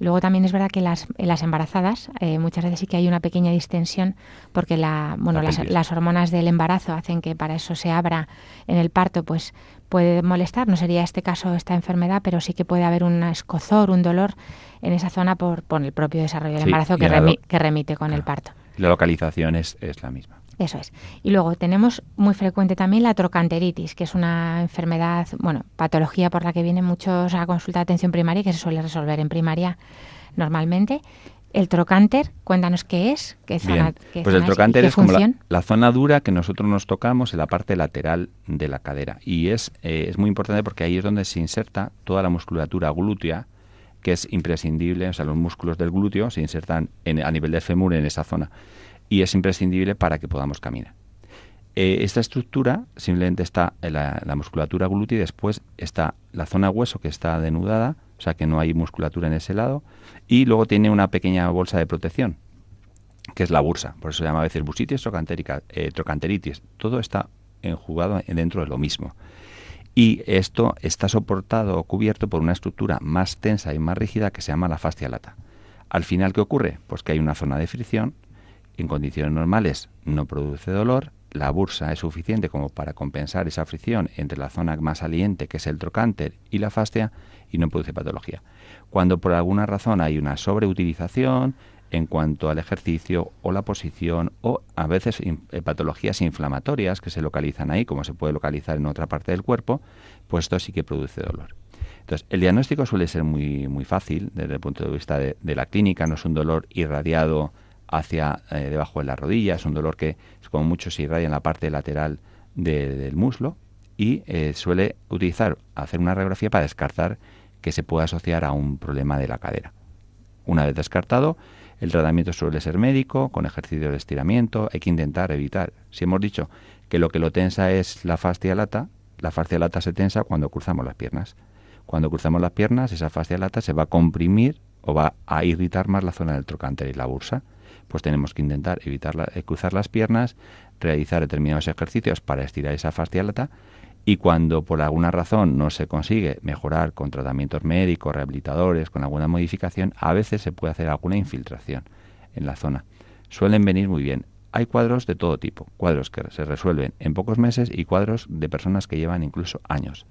Luego también es verdad que en las embarazadas muchas veces sí que hay una pequeña distensión, porque las hormonas del embarazo hacen que para eso se abra en el parto, pues puede molestar. No sería este caso esta enfermedad, pero sí que puede haber un escozor, un dolor en esa zona por el propio desarrollo del embarazo que remite con el parto. La localización es la misma. Eso es. Y luego tenemos muy frecuente también la trocanteritis, que es una enfermedad, patología por la que vienen muchos a consulta de atención primaria, que se suele resolver en primaria normalmente. El trocánter, cuéntanos qué es, qué zona, pues el trocánter es como la zona dura que nosotros nos tocamos en la parte lateral de la cadera. Y es muy importante porque ahí es donde se inserta toda la musculatura glútea, que es imprescindible. O sea, los músculos del glúteo se insertan a nivel del fémur en esa zona. Y es imprescindible para que podamos caminar. Esta estructura simplemente está en la musculatura glútea y después está la zona hueso que está denudada, o sea que no hay musculatura en ese lado, y luego tiene una pequeña bolsa de protección, que es la bursa. Por eso se llama a veces bursitis trocanteritis. Todo está enjugado dentro de lo mismo. Y esto está soportado o cubierto por una estructura más tensa y más rígida que se llama la fascia lata. Al final, ¿qué ocurre? Pues que hay una zona de fricción. En condiciones normales no produce dolor, la bursa es suficiente como para compensar esa fricción entre la zona más saliente, que es el trocánter, y la fascia, y no produce patología. Cuando por alguna razón hay una sobreutilización, en cuanto al ejercicio o la posición o a veces patologías inflamatorias que se localizan ahí, como se puede localizar en otra parte del cuerpo, pues esto sí que produce dolor. Entonces, el diagnóstico suele ser muy fácil desde el punto de vista de la clínica. No es un dolor irradiado hacia debajo de la rodilla, es un dolor que como mucho se irradia en la parte lateral del muslo y suele hacer una radiografía para descartar que se pueda asociar a un problema de la cadera. Una vez descartado, el tratamiento suele ser médico, con ejercicio de estiramiento. Hay que intentar evitar. Si hemos dicho que lo tensa es la fascia lata se tensa cuando cruzamos las piernas. Cuando cruzamos las piernas, esa fascia lata se va a comprimir o va a irritar más la zona del trocánter y la bursa. Pues tenemos que intentar evitar cruzar las piernas, realizar determinados ejercicios para estirar esa fascia lata, y cuando por alguna razón no se consigue mejorar con tratamientos médicos, rehabilitadores, con alguna modificación, a veces se puede hacer alguna infiltración en la zona. Suelen venir muy bien. Hay cuadros de todo tipo, cuadros que se resuelven en pocos meses y cuadros de personas que llevan incluso años.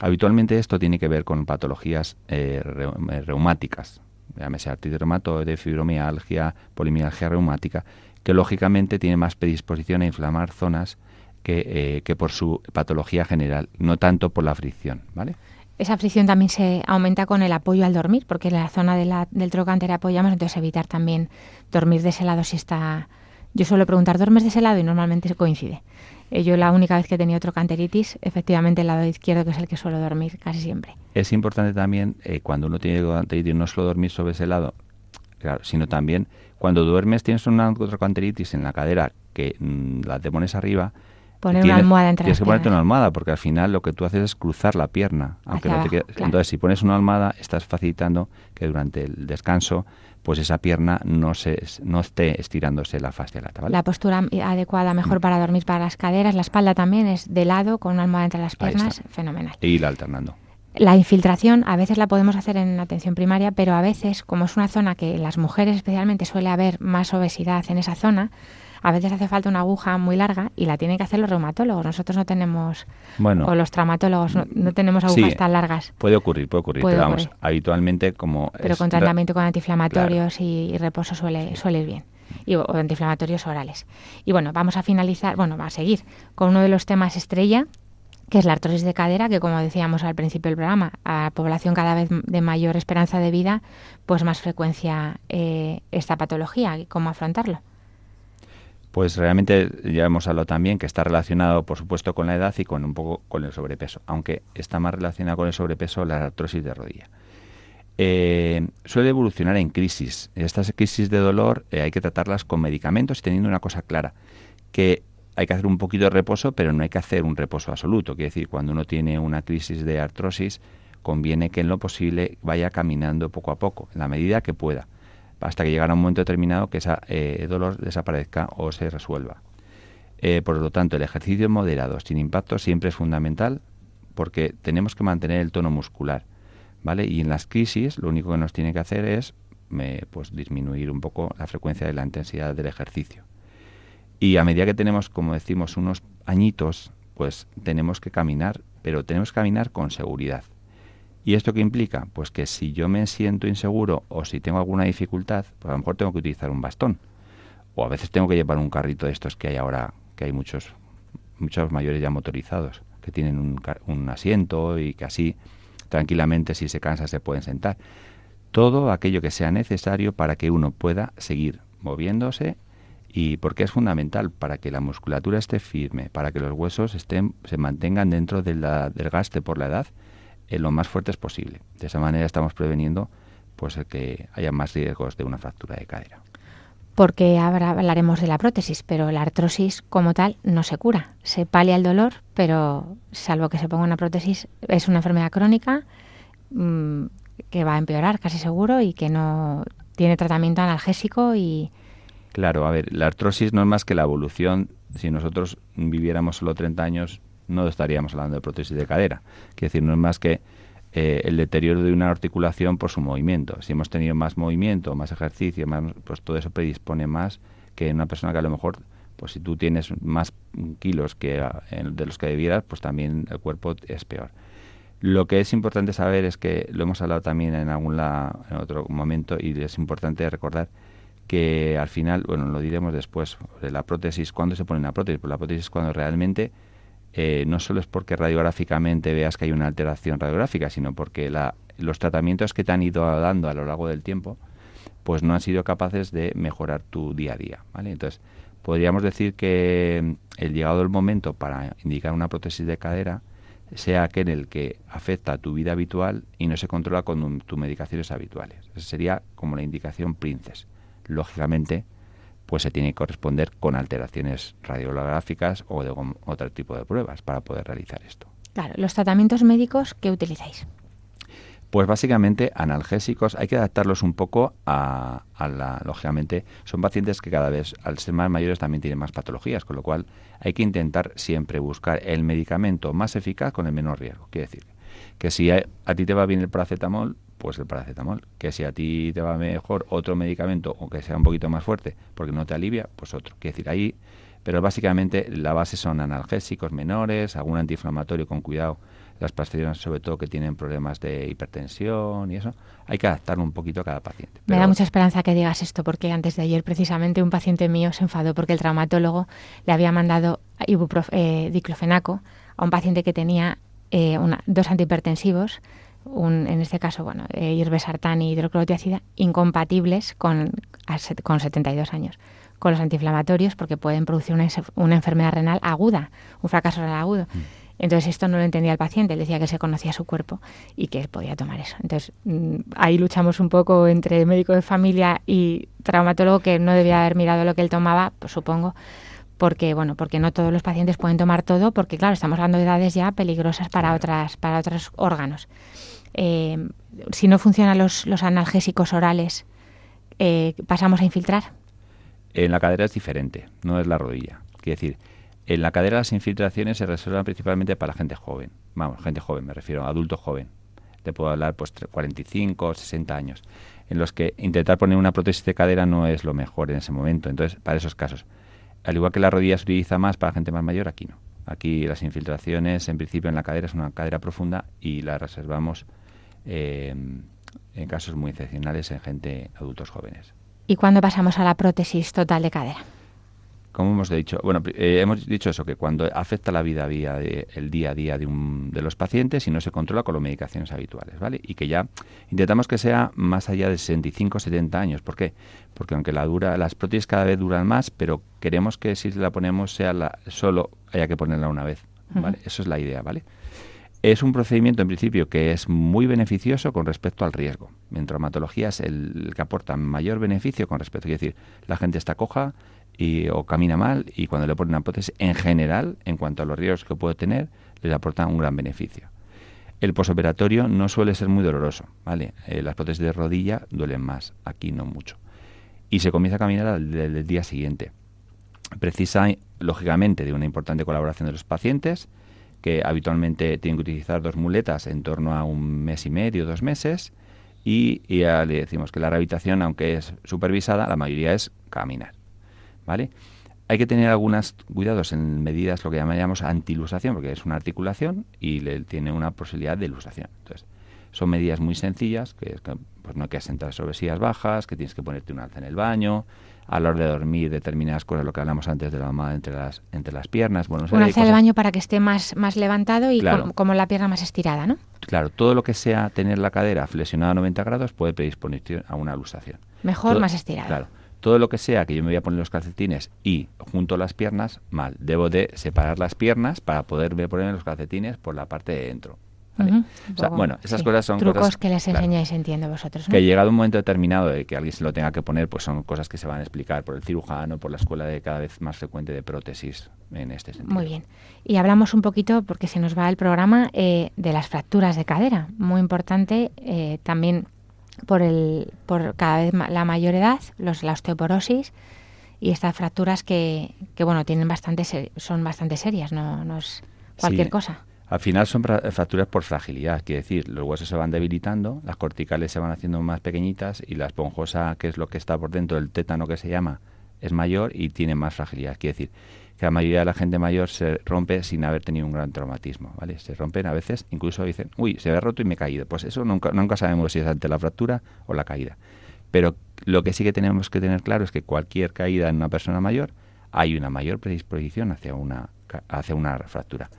Habitualmente esto tiene que ver con patologías reumáticas, llámese artritis reumatoide, fibromialgia, polimialgia reumática, que lógicamente tiene más predisposición a inflamar zonas que por su patología general, no tanto por la fricción, ¿vale? Esa fricción también se aumenta con el apoyo al dormir, porque en la zona del trocánter apoyamos, entonces evitar también dormir de ese lado si está... Yo suelo preguntar, ¿duermes de ese lado? Y normalmente se coincide. Yo la única vez que he tenido trocanteritis, efectivamente el lado izquierdo, que es el que suelo dormir casi siempre. Es importante también, cuando uno tiene trocanteritis, no solo dormir sobre ese lado, claro, sino también cuando duermes tienes una trocanteritis en la cadera que la te pones arriba, Poner una almohada entre las piernas. Tienes que ponerte una almohada, porque al final lo que tú haces es cruzar la pierna. Aunque no te quede, claro. Entonces, si pones una almohada, estás facilitando que durante el descanso pues esa pierna no esté estirándose la fascia lata, ¿vale? La postura adecuada, mejor para dormir para las caderas. La espalda también es de lado, con una almohada entre las piernas, fenomenal. E ir alternando. La infiltración a veces la podemos hacer en atención primaria, pero a veces, como es una zona que en las mujeres especialmente suele haber más obesidad en esa zona, a veces hace falta una aguja muy larga y la tienen que hacer los reumatólogos. Nosotros no tenemos, o los traumatólogos, no tenemos agujas tan largas. Puede ocurrir, pero vamos, habitualmente como... Pero con tratamiento con antiinflamatorios, claro, y reposo suele ir bien. O antiinflamatorios orales. Y bueno, vamos a finalizar, a seguir con uno de los temas estrella, que es la artrosis de cadera, que como decíamos al principio del programa, a población cada vez de mayor esperanza de vida, pues más frecuencia esta patología. ¿Cómo afrontarlo? Pues realmente ya hemos hablado también que está relacionado, por supuesto, con la edad y con un poco con el sobrepeso, aunque está más relacionado con el sobrepeso la artrosis de rodilla. Suele evolucionar en crisis. Estas crisis de dolor hay que tratarlas con medicamentos y teniendo una cosa clara, que hay que hacer un poquito de reposo, pero no hay que hacer un reposo absoluto. Quiere decir, cuando uno tiene una crisis de artrosis, conviene que en lo posible vaya caminando poco a poco, en la medida que pueda, hasta que llegara a un momento determinado que ese dolor desaparezca o se resuelva. Por lo tanto, el ejercicio moderado, sin impacto, siempre es fundamental porque tenemos que mantener el tono muscular, ¿vale? Y en las crisis lo único que nos tiene que hacer es disminuir un poco la frecuencia de la intensidad del ejercicio. Y a medida que tenemos, como decimos, unos añitos, pues tenemos que caminar, pero tenemos que caminar con seguridad. ¿Y esto qué implica? Pues que si yo me siento inseguro o si tengo alguna dificultad, pues a lo mejor tengo que utilizar un bastón. O a veces tengo que llevar un carrito de estos que hay ahora, que hay muchos mayores ya motorizados, que tienen un asiento y que así tranquilamente si se cansa se pueden sentar. Todo aquello que sea necesario para que uno pueda seguir moviéndose, y porque es fundamental para que la musculatura esté firme, para que los huesos se mantengan dentro del gaste por la edad, lo más fuertes posible. De esa manera estamos preveniendo pues que haya más riesgos de una fractura de cadera. Porque ahora hablaremos de la prótesis, pero la artrosis como tal no se cura. Se palia el dolor, pero salvo que se ponga una prótesis, es una enfermedad crónica que va a empeorar casi seguro y que no tiene tratamiento analgésico y... Claro, a ver, la artrosis no es más que la evolución. Si nosotros viviéramos solo 30 años, no estaríamos hablando de prótesis de cadera. Quiere decir, no es más que el deterioro de una articulación por su movimiento. Si hemos tenido más movimiento, más ejercicio, pues todo eso predispone más que una persona que a lo mejor, pues si tú tienes más kilos de los que debieras, pues también el cuerpo es peor. Lo que es importante saber es que, lo hemos hablado también en otro momento, y es importante recordar que al final, bueno, lo diremos después, de la prótesis. ¿Cuándo se pone una prótesis? Pues la prótesis es cuando realmente no solo es porque radiográficamente veas que hay una alteración radiográfica, sino porque los tratamientos que te han ido dando a lo largo del tiempo pues no han sido capaces de mejorar tu día a día, ¿vale? Entonces, podríamos decir que el llegado el momento para indicar una prótesis de cadera sea aquel en el que afecta a tu vida habitual y no se controla con tus medicaciones habituales. Esa sería como la indicación PRINCES. Lógicamente, pues se tiene que corresponder con alteraciones radiográficas o de otro tipo de pruebas para poder realizar esto. Claro, los tratamientos médicos que utilizáis. Pues básicamente analgésicos, hay que adaptarlos un poco lógicamente, son pacientes que cada vez, al ser más mayores, también tienen más patologías, con lo cual hay que intentar siempre buscar el medicamento más eficaz con el menor riesgo. Quiere decir, que si a ti te va bien el paracetamol, pues el paracetamol. Que si a ti te va mejor otro medicamento, o que sea un poquito más fuerte, porque no te alivia, pues otro. Quiere decir, ahí, pero básicamente la base son analgésicos menores, algún antiinflamatorio con cuidado. Las personas, sobre todo, que tienen problemas de hipertensión y eso, hay que adaptarlo un poquito a cada paciente. Me da mucha esperanza que digas esto, porque antes de ayer, precisamente, un paciente mío se enfadó porque el traumatólogo le había mandado diclofenaco a un paciente que tenía dos antihipertensivos, en este caso, irbesartán y hidroclorotiazida, incompatibles con 72 años, con los antiinflamatorios, porque pueden producir una enfermedad renal aguda, un fracaso renal agudo. Entonces esto no lo entendía el paciente, él decía que se conocía su cuerpo y que podía tomar eso. Entonces ahí luchamos un poco entre médico de familia y traumatólogo, que no debía haber mirado lo que él tomaba, pues supongo, porque no todos los pacientes pueden tomar todo, porque claro, estamos hablando de edades ya peligrosas para otros órganos. Si no funcionan los analgésicos orales, ¿pasamos a infiltrar? En la cadera es diferente, no es la rodilla. Quiere decir, en la cadera las infiltraciones se reservan principalmente para gente joven. Vamos, gente joven, me refiero a adulto joven. Te puedo hablar, pues, 45, 60 años, en los que intentar poner una prótesis de cadera no es lo mejor en ese momento. Entonces, para esos casos, al igual que la rodilla se utiliza más para gente más mayor, aquí no. Aquí las infiltraciones, en principio, en la cadera es una cadera profunda y la reservamos en casos muy excepcionales en gente adultos jóvenes. ¿Y cuándo pasamos a la prótesis total de cadera? Como hemos dicho, hemos dicho eso, que cuando afecta la vida el día a día de los pacientes y no se controla con las medicaciones habituales, ¿vale? Y que ya intentamos que sea más allá de 65 o 70 años. ¿Por qué? Porque aunque las prótesis cada vez duran más, pero queremos que si la ponemos solo haya que ponerla una vez, ¿vale? Eso es la idea, ¿vale? Es un procedimiento, en principio, que es muy beneficioso con respecto al riesgo. En traumatología es el que aporta mayor beneficio con respecto. Es decir, la gente está coja o camina mal, y cuando le ponen una prótesis, en general, en cuanto a los riesgos que puede tener, les aporta un gran beneficio. El posoperatorio no suele ser muy doloroso, ¿vale? Las prótesis de rodilla duelen más, aquí no mucho. Y se comienza a caminar el día siguiente. Precisa, lógicamente, de una importante colaboración de los pacientes, que habitualmente tienen que utilizar 2 muletas en torno a 1 mes y medio, 2 meses, y ya le decimos que la rehabilitación, aunque es supervisada, la mayoría es caminar, ¿vale? Hay que tener algunos cuidados en medidas, lo que llamamos antilusación, porque es una articulación y tiene una posibilidad de lusación. Entonces, son medidas muy sencillas, que pues no hay que sentar sobre sillas bajas, que tienes que ponerte un alza en el baño, a la hora de dormir, determinadas cosas, lo que hablamos antes de la almohada entre las piernas. Bueno, un alza del baño para que esté más levantado y claro, como la pierna más estirada, ¿no? Claro, todo lo que sea tener la cadera flexionada a 90 grados puede predisponer a una lusación. Mejor más estirada. Claro. Todo lo que sea que yo me voy a poner los calcetines y junto las piernas, mal. Debo de separar las piernas para poderme poner los calcetines por la parte de dentro, ¿vale? O sea, bueno, esas cosas son trucos cosas que les enseñáis, entiendo vosotros, ¿no? Que llegado un momento determinado de que alguien se lo tenga que poner, pues son cosas que se van a explicar por el cirujano, por la escuela de cada vez más frecuente de prótesis en este sentido. Muy bien. Y hablamos un poquito, porque se nos va el programa, de las fracturas de cadera. Muy importante también por cada vez la mayor edad, la osteoporosis y estas fracturas que bueno, son bastante serias, no es cualquier cosa. Al final son fracturas por fragilidad, quiere decir, los huesos se van debilitando, las corticales se van haciendo más pequeñitas y la esponjosa, que es lo que está por dentro del tétano que se llama, es mayor y tiene más fragilidad. Quiere decir que la mayoría de la gente mayor se rompe sin haber tenido un gran traumatismo, ¿vale? Se rompen a veces, incluso dicen, uy, se me ha roto y me he caído. Pues eso nunca sabemos si es ante la fractura o la caída. Pero lo que sí que tenemos que tener claro es que cualquier caída en una persona mayor hay una mayor predisposición hacia una fractura.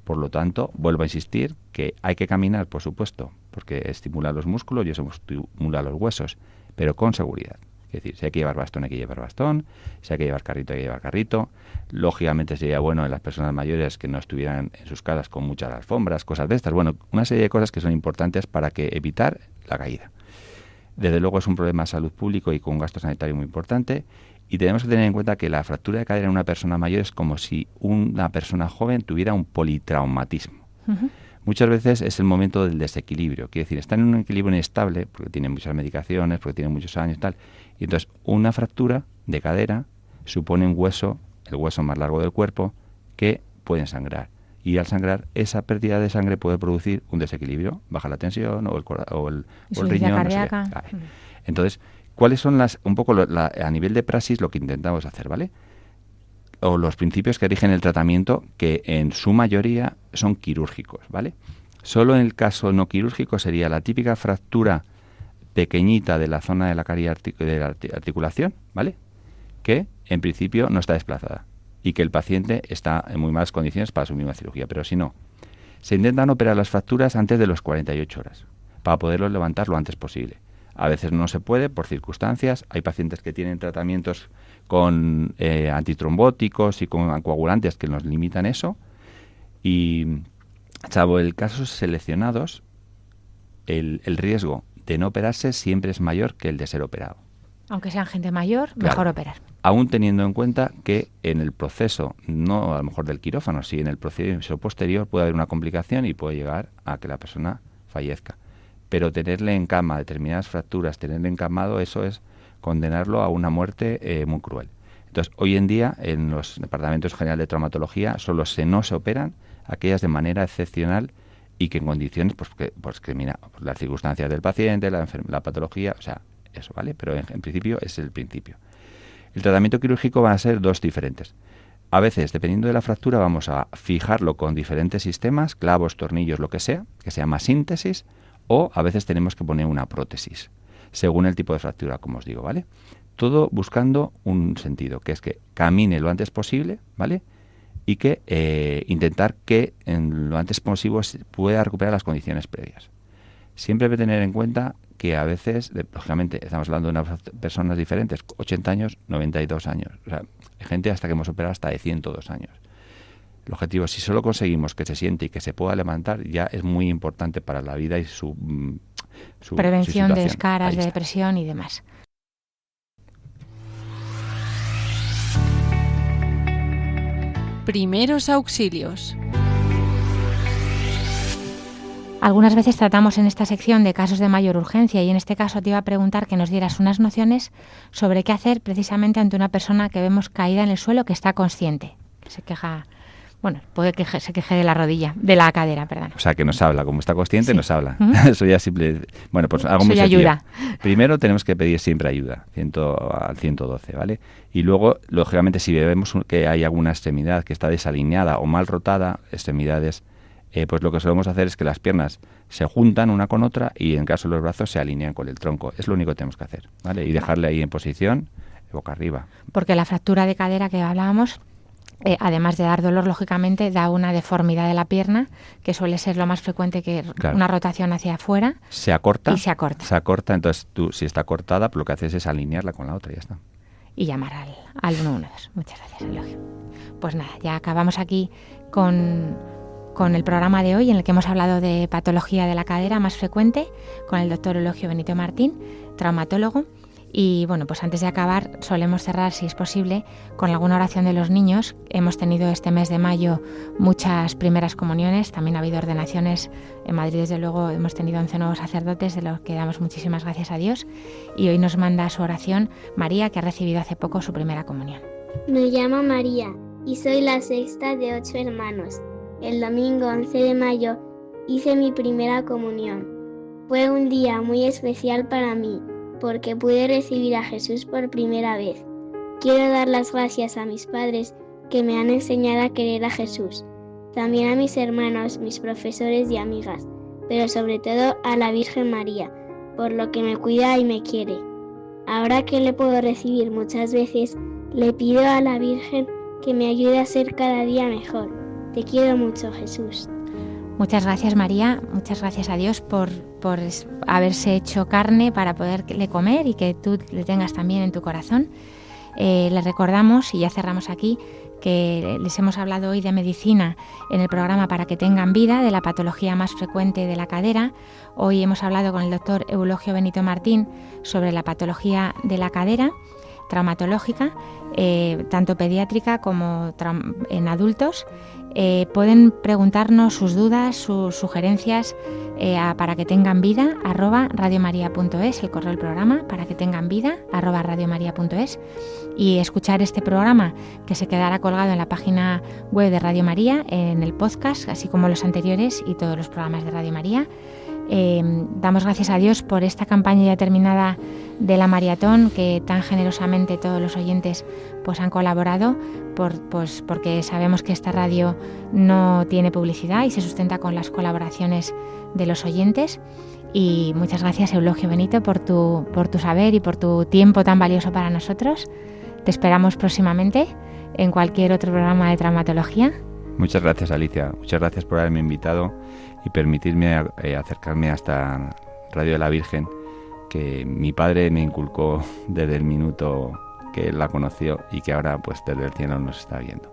Por lo tanto, vuelvo a insistir que hay que caminar, por supuesto, porque estimula los músculos y eso estimula los huesos, pero con seguridad. Es decir, si hay que llevar bastón, hay que llevar bastón, si hay que llevar carrito, hay que llevar carrito. Lógicamente sería bueno en las personas mayores que no estuvieran en sus casas con muchas alfombras, cosas de estas. Bueno, una serie de cosas que son importantes para evitar la caída. Desde luego es un problema de salud público y con un gasto sanitario muy importante. Y tenemos que tener en cuenta que la fractura de cadera en una persona mayor es como si una persona joven tuviera un politraumatismo. Uh-huh. Muchas veces es el momento del desequilibrio. Quiere decir, están en un equilibrio inestable porque tienen muchas medicaciones, porque tienen muchos años y tal. Y entonces una fractura de cadera supone un hueso, el hueso más largo del cuerpo, que puede sangrar. Y al sangrar, esa pérdida de sangre puede producir un desequilibrio. Baja la tensión o el riñón. Cardíaca. No sé qué. Entonces, ¿cuáles son a nivel de praxis lo que intentamos hacer, ¿vale? O los principios que rigen el tratamiento, que en su mayoría son quirúrgicos, ¿vale? Solo en el caso no quirúrgico sería la típica fractura pequeñita de la zona de la carie de la articulación, ¿vale? Que en principio no está desplazada y que el paciente está en muy malas condiciones para asumir una cirugía. Pero si no, se intentan operar las fracturas antes de las 48 horas para poderlos levantar lo antes posible. A veces no se puede por circunstancias. Hay pacientes que tienen tratamientos con antitrombóticos y con coagulantes que nos limitan eso. Y, salvo el casos seleccionados, el riesgo de no operarse siempre es mayor que el de ser operado. Aunque sean gente mayor, mejor operar. Aún teniendo en cuenta que en el proceso, no a lo mejor del quirófano, sí en el proceso posterior puede haber una complicación y puede llegar a que la persona fallezca. Pero tenerle en cama determinadas fracturas, tenerle encamado, eso es condenarlo a una muerte muy cruel. Entonces, hoy en día, en los departamentos generales de traumatología, solo no se operan aquellas de manera excepcional y que en condiciones, pues que mira, las circunstancias del paciente, la patología, o sea, eso, ¿vale? Pero en principio es el principio. El tratamiento quirúrgico van a ser dos diferentes. A veces, dependiendo de la fractura, vamos a fijarlo con diferentes sistemas, clavos, tornillos, lo que sea, que se llama síntesis, o a veces tenemos que poner una prótesis, según el tipo de fractura, como os digo, ¿vale? Todo buscando un sentido, que es que camine lo antes posible, ¿vale? Y que intentar que en lo antes posible pueda recuperar las condiciones previas. Siempre hay que tener en cuenta que a veces, lógicamente, estamos hablando de unas personas diferentes, 80 años, 92 años. O sea, hay gente hasta que hemos operado hasta de 102 años. El objetivo, si solo conseguimos que se siente y que se pueda levantar, ya es muy importante para la vida y su prevención de escaras, de depresión y demás. Primeros auxilios. Algunas veces tratamos en esta sección de casos de mayor urgencia y en este caso te iba a preguntar que nos dieras unas nociones sobre qué hacer precisamente ante una persona que vemos caída en el suelo que está consciente, que se queja, bueno, puede que se queje de la rodilla, de la cadera, perdón. O sea, que nos habla, como está consciente, sí. Nos habla. Uh-huh. Eso ya simple. Bueno, pues algo muy sencillo. Ayuda. Primero tenemos que pedir siempre ayuda, al 112, ¿vale? Y luego, lógicamente, si vemos que hay alguna extremidad que está desalineada o mal rotada, extremidades, pues lo que solemos hacer es que las piernas se juntan una con otra y en caso de los brazos se alinean con el tronco. Es lo único que tenemos que hacer, ¿vale? Y dejarle ahí en posición, boca arriba. Porque la fractura de cadera que hablábamos, además de dar dolor, lógicamente, da una deformidad de la pierna, que suele ser lo más frecuente que claro. Una rotación hacia afuera. Se acorta. Y se acorta. Se acorta, entonces tú, si está cortada, pues lo que haces es alinearla con la otra y ya está. Y llamar al 112. Muchas gracias, Eulogio. Pues nada, ya acabamos aquí con el programa de hoy en el que hemos hablado de patología de la cadera más frecuente con el doctor Eulogio Benito Martín, traumatólogo. Y bueno, pues antes de acabar solemos cerrar, si es posible, con alguna oración de los niños. Hemos tenido este mes de mayo muchas primeras comuniones, también ha habido ordenaciones. En Madrid, desde luego, hemos tenido 11 nuevos sacerdotes, de los que damos muchísimas gracias a Dios. Y hoy nos manda su oración María, que ha recibido hace poco su primera comunión. Me llamo María y soy la sexta de 8 hermanos. El domingo 11 de mayo hice mi primera comunión. Fue un día muy especial para mí, porque pude recibir a Jesús por primera vez. Quiero dar las gracias a mis padres que me han enseñado a querer a Jesús, también a mis hermanos, mis profesores y amigas, pero sobre todo a la Virgen María, por lo que me cuida y me quiere. Ahora que le puedo recibir muchas veces, le pido a la Virgen que me ayude a ser cada día mejor. Te quiero mucho, Jesús. Muchas gracias, María. Muchas gracias a Dios por haberse hecho carne para poderle comer y que tú le tengas también en tu corazón. Les recordamos, y ya cerramos aquí, que les hemos hablado hoy de medicina en el programa Para que tengan vida, de la patología más frecuente de la cadera. Hoy hemos hablado con el doctor Eulogio Benito Martín sobre la patología de la cadera traumatológica, tanto pediátrica como en adultos. Pueden preguntarnos sus dudas, sus sugerencias para que tengan vida @radiomaria.es, el correo del programa para que tengan vida @radiomaria.es, y escuchar este programa que se quedará colgado en la página web de Radio María, en el podcast, así como los anteriores y todos los programas de Radio María. Damos gracias a Dios por esta campaña ya terminada de la maratón, que tan generosamente todos los oyentes pues han colaborado, porque sabemos que esta radio no tiene publicidad y se sustenta con las colaboraciones de los oyentes. Y muchas gracias, Eulogio Benito, por tu saber y por tu tiempo tan valioso para nosotros. Te esperamos próximamente en cualquier otro programa de traumatología. Muchas gracias, Alicia. Muchas gracias por haberme invitado y permitirme acercarme a esta Radio de la Virgen, que mi padre me inculcó desde el minuto que él la conoció y que ahora pues desde el cielo nos está viendo.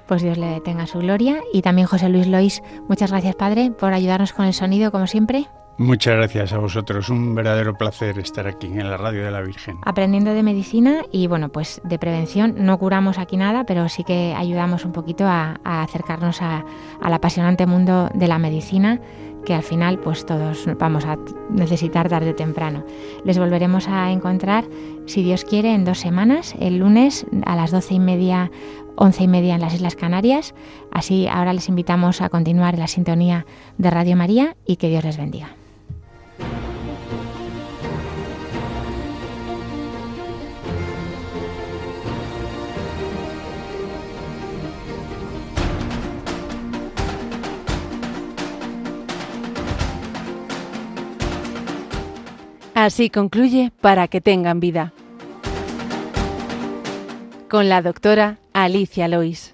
Pues Dios le tenga su gloria. Y también José Luis Lois, muchas gracias, Padre, por ayudarnos con el sonido, como siempre. Muchas gracias a vosotros, un verdadero placer estar aquí en la Radio de la Virgen. Aprendiendo de medicina y bueno, pues de prevención. No curamos aquí nada, pero sí que ayudamos un poquito a acercarnos al apasionante mundo de la medicina, que al final pues todos vamos a necesitar tarde o temprano. Les volveremos a encontrar, si Dios quiere, en 2 semanas, el lunes a las 12:30, 11:30 en las Islas Canarias. Así ahora les invitamos a continuar en la sintonía de Radio María y que Dios les bendiga. Así concluye Para que tengan vida, con la doctora Alicia Lois.